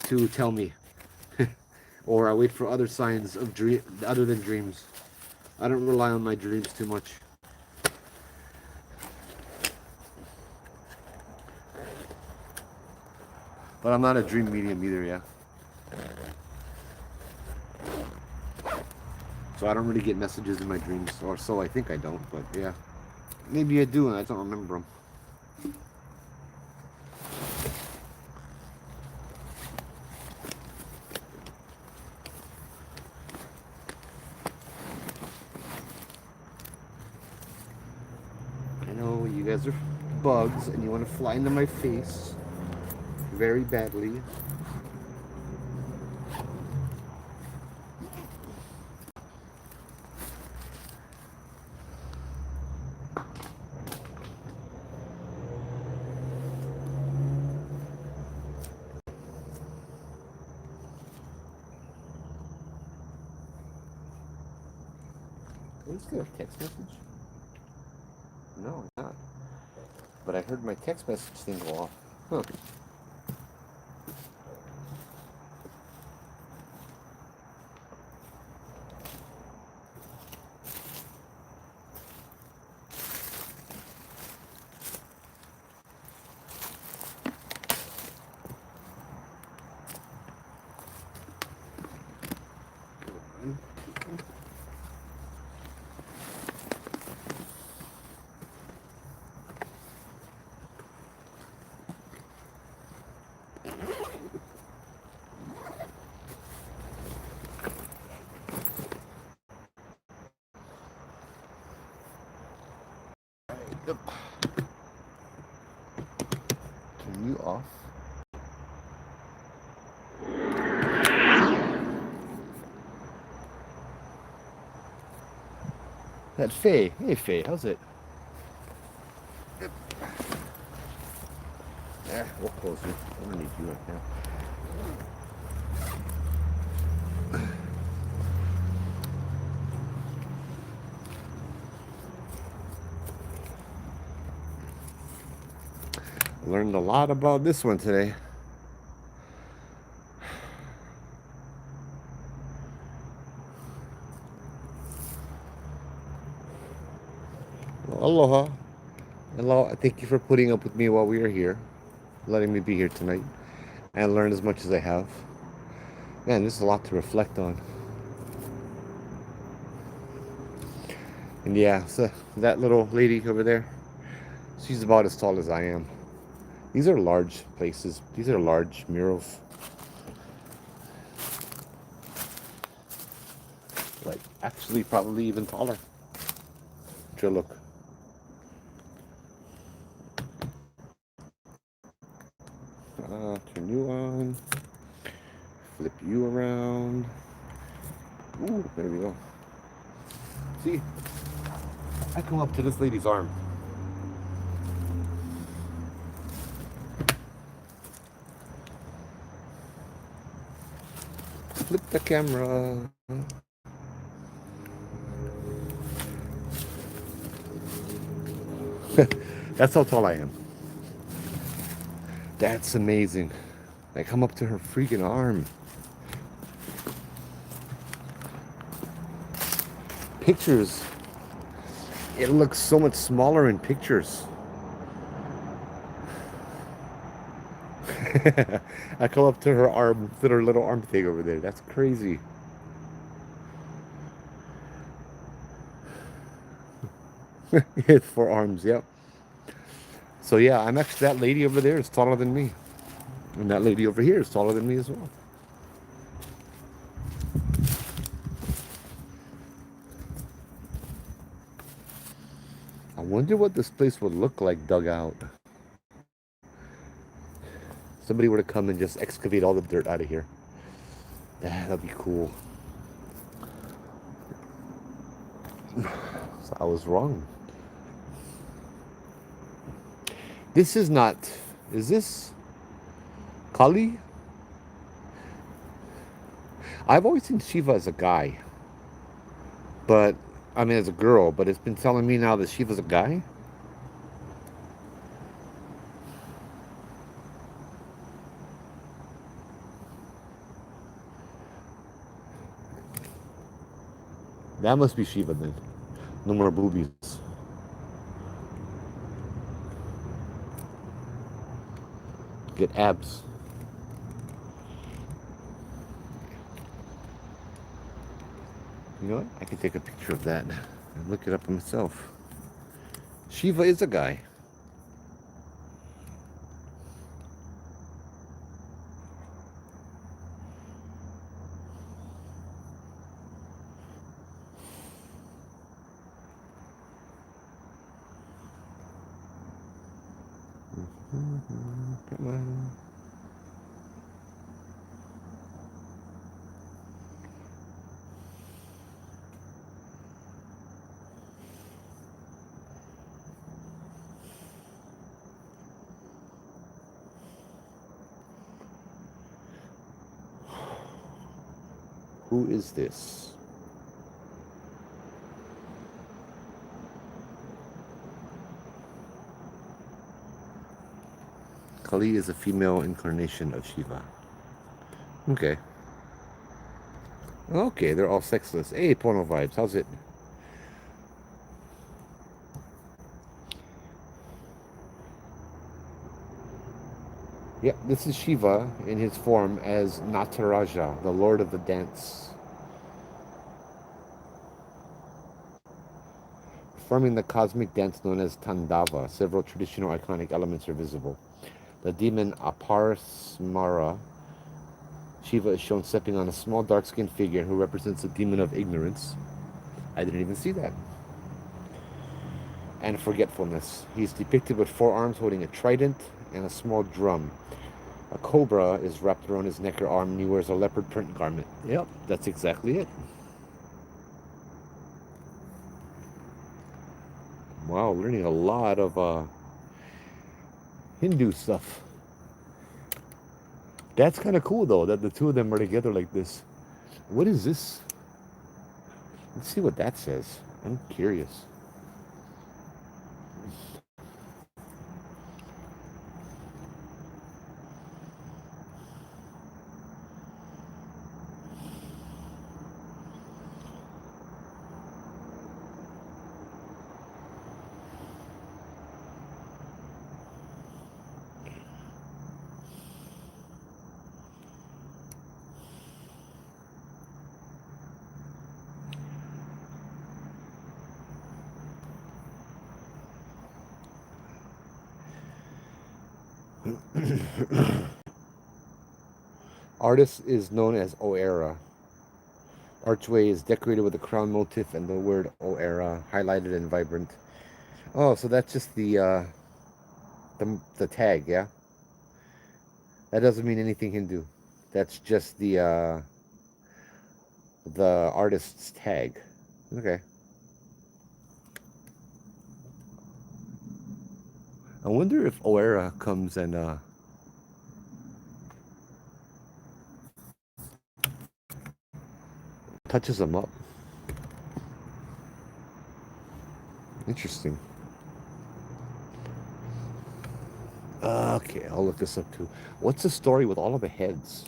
S1: to tell me. Or I wait for other signs of other than dreams. I don't rely on my dreams too much. But I'm not a dream medium either, yeah? So I don't really get messages in my dreams, or so I think I don't, but yeah. Maybe I do and I don't remember them. guys are bugs and you want to fly into my face very badly. Did I just get a text message? No, not. But I heard my text message thing go off. Huh. Yep. Turn you off. That Faye. Hey Faye, how's it? Yep. Yeah, we'll close you. I don't need you right now. I learned a lot about this one today. Well, aloha. Hello. Thank you for putting up with me while we are here, letting me be here tonight, and learn as much as I have. Man, there's a lot to reflect on. And yeah, so that little lady over there, she's about as tall as I am. These are large places. These are large murals. Like, actually, probably even taller. Sure, look. Turn you on. Flip you around. Ooh, there we go. See? I come up to this lady's arm. Flip the camera. That's how tall I am. That's amazing. I come up to her freaking arm. Pictures. It looks so much smaller in pictures. I come up to her arm, to her little arm thing over there. That's crazy. It's 4 arms, yep. So yeah, I'm actually, that lady over there is taller than me. And that lady over here is taller than me as well. I wonder what this place would look like dug out. Somebody were to come and just excavate all the dirt out of here. That'd be cool. So I was wrong. This is not... Is this Kali? I've always seen Shiva as a guy. But, I mean as a girl. But it's been telling me now that Shiva's a guy? That must be Shiva then. No more boobies. Get abs. You know what? I can take a picture of that and look it up myself. Shiva is a guy. Come on. Who is this? Kali is a female incarnation of Shiva. Okay. Okay, they're all sexless. Hey, porno vibes. How's it? Yep, this is Shiva in his form as Nataraja, the Lord of the Dance. Performing the cosmic dance known as Tandava, several traditional iconic elements are visible. The demon Aparsmara, Shiva is shown stepping on a small dark-skinned figure who represents the demon of ignorance. I didn't even see that. And forgetfulness. He's depicted with 4 arms holding a trident and a small drum. A cobra is wrapped around his neck or arm, and he wears a leopard print garment. Yep, that's exactly it. Wow, learning a lot of Hindu stuff. That's kind of cool, though, that the two of them are together like this. What is this? Let's see what that says. I'm curious. Artist is known as Oera. Archway is decorated with a crown motif and the word Oera highlighted and vibrant. Oh, so that's just the tag, yeah? That doesn't mean anything Hindu. That's just the artist's tag. Okay. I wonder if Oera comes and touches them up. Interesting. Okay, I'll look this up too. What's the story with all of the heads?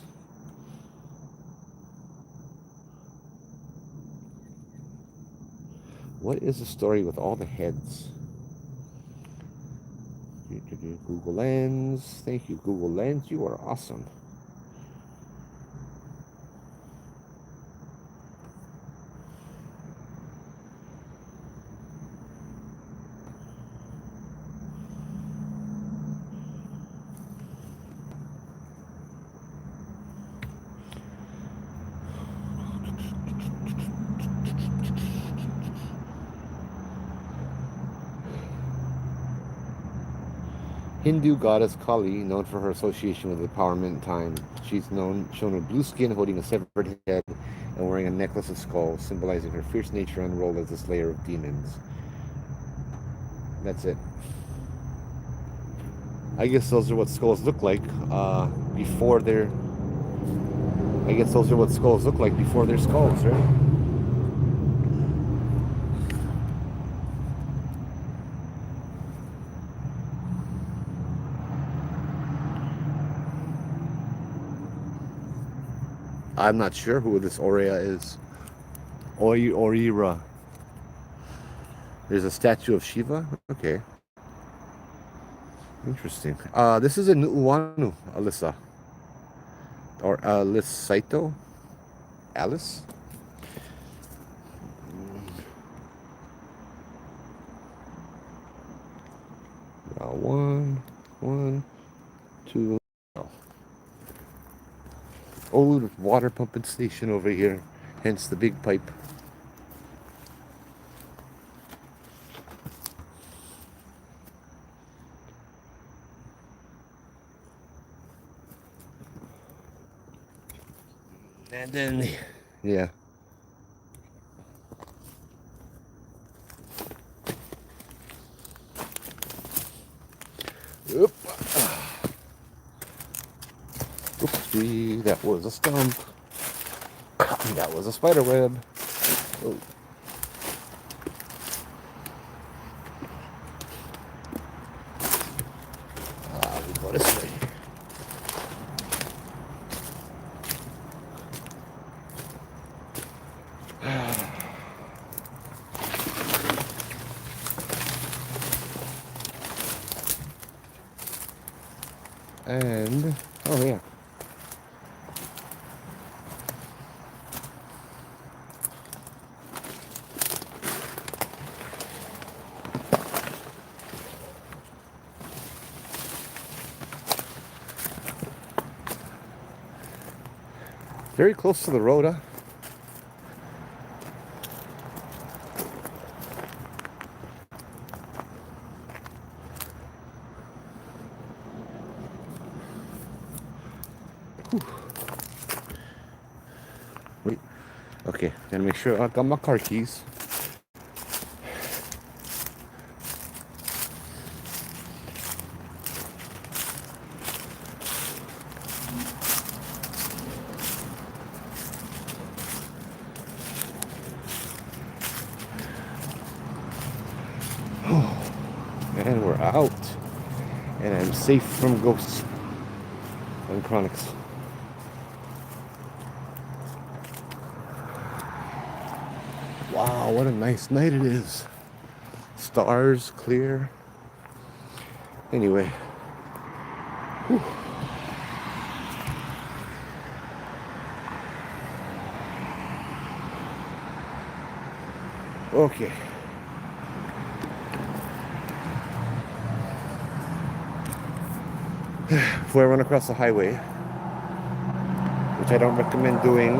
S1: What is the story with all the heads? Google Lens. Thank you, Google Lens. You are awesome. Hindu goddess Kali, known for her association with empowerment and time. She's shown with blue skin, holding a severed head, and wearing a necklace of skulls, symbolizing her fierce nature and role as a slayer of demons. That's it. I guess those are what skulls look like before they're. I guess those are what skulls look like before they're skulls, right? I'm not sure who this Orea is. Oira. There's a statue of Shiva? Okay. Interesting. This is a Nu'uanu, Alyssa. Or Alice Saito? Alice? One, two. Oh. Old water pumping station over here, hence the big pipe. And then, yeah. Oop. Oopsie, that was a stump. That was a spider web. Oh. We go this way. And, oh yeah. Very close to the road, huh? Whew. Wait. Okay, gotta make sure I got my car keys. And we're out. And I'm safe from ghosts and chronics. Wow, what a nice night it is. Stars, clear. Anyway. Whew. Okay. Before I run across the highway, which I don't recommend doing,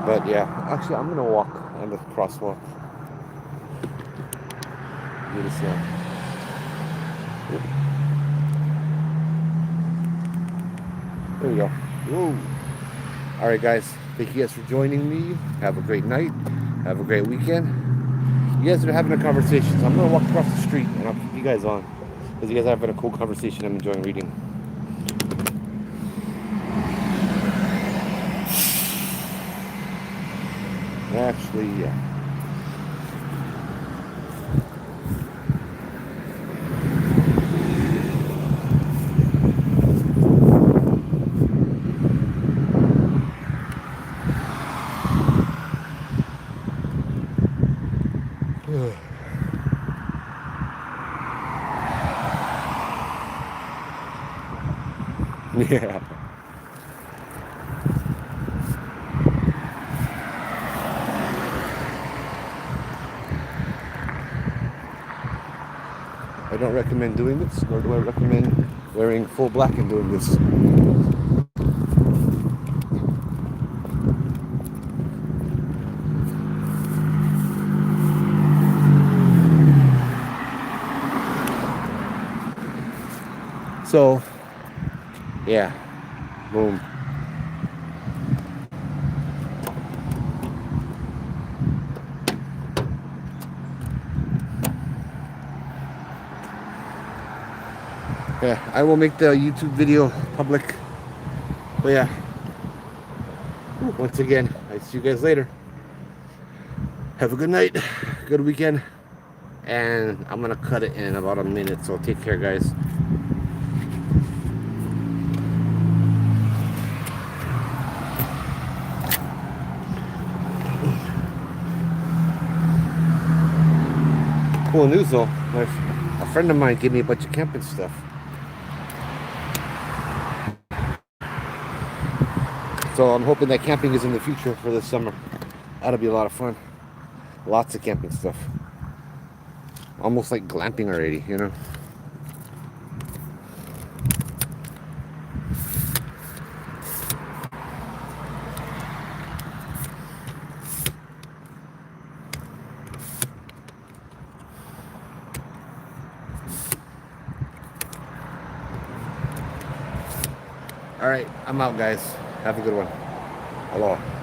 S1: but yeah, actually I'm gonna walk on the crosswalk. Do this now. There we go. Whoa. All right, guys. Thank you guys for joining me. Have a great night. Have a great weekend. You guys are having a conversation, so I'm gonna walk across the street and I'll keep you guys on because you guys are having a cool conversation. I'm enjoying reading. Actually, yeah. Yeah. I don't recommend doing this, nor do I recommend wearing full black and doing this. So, yeah, boom. Yeah, I will make the YouTube video public. But yeah, once again, I see you guys later. Have a good night, good weekend, and I'm gonna cut it in about a minute. So take care, guys. Cool news though. A friend of mine gave me a bunch of camping stuff. So I'm hoping that camping is in the future for this summer. That'll be a lot of fun. Lots of camping stuff. Almost like glamping already, you know? All right, I'm out, guys. Have a good one. Aloha.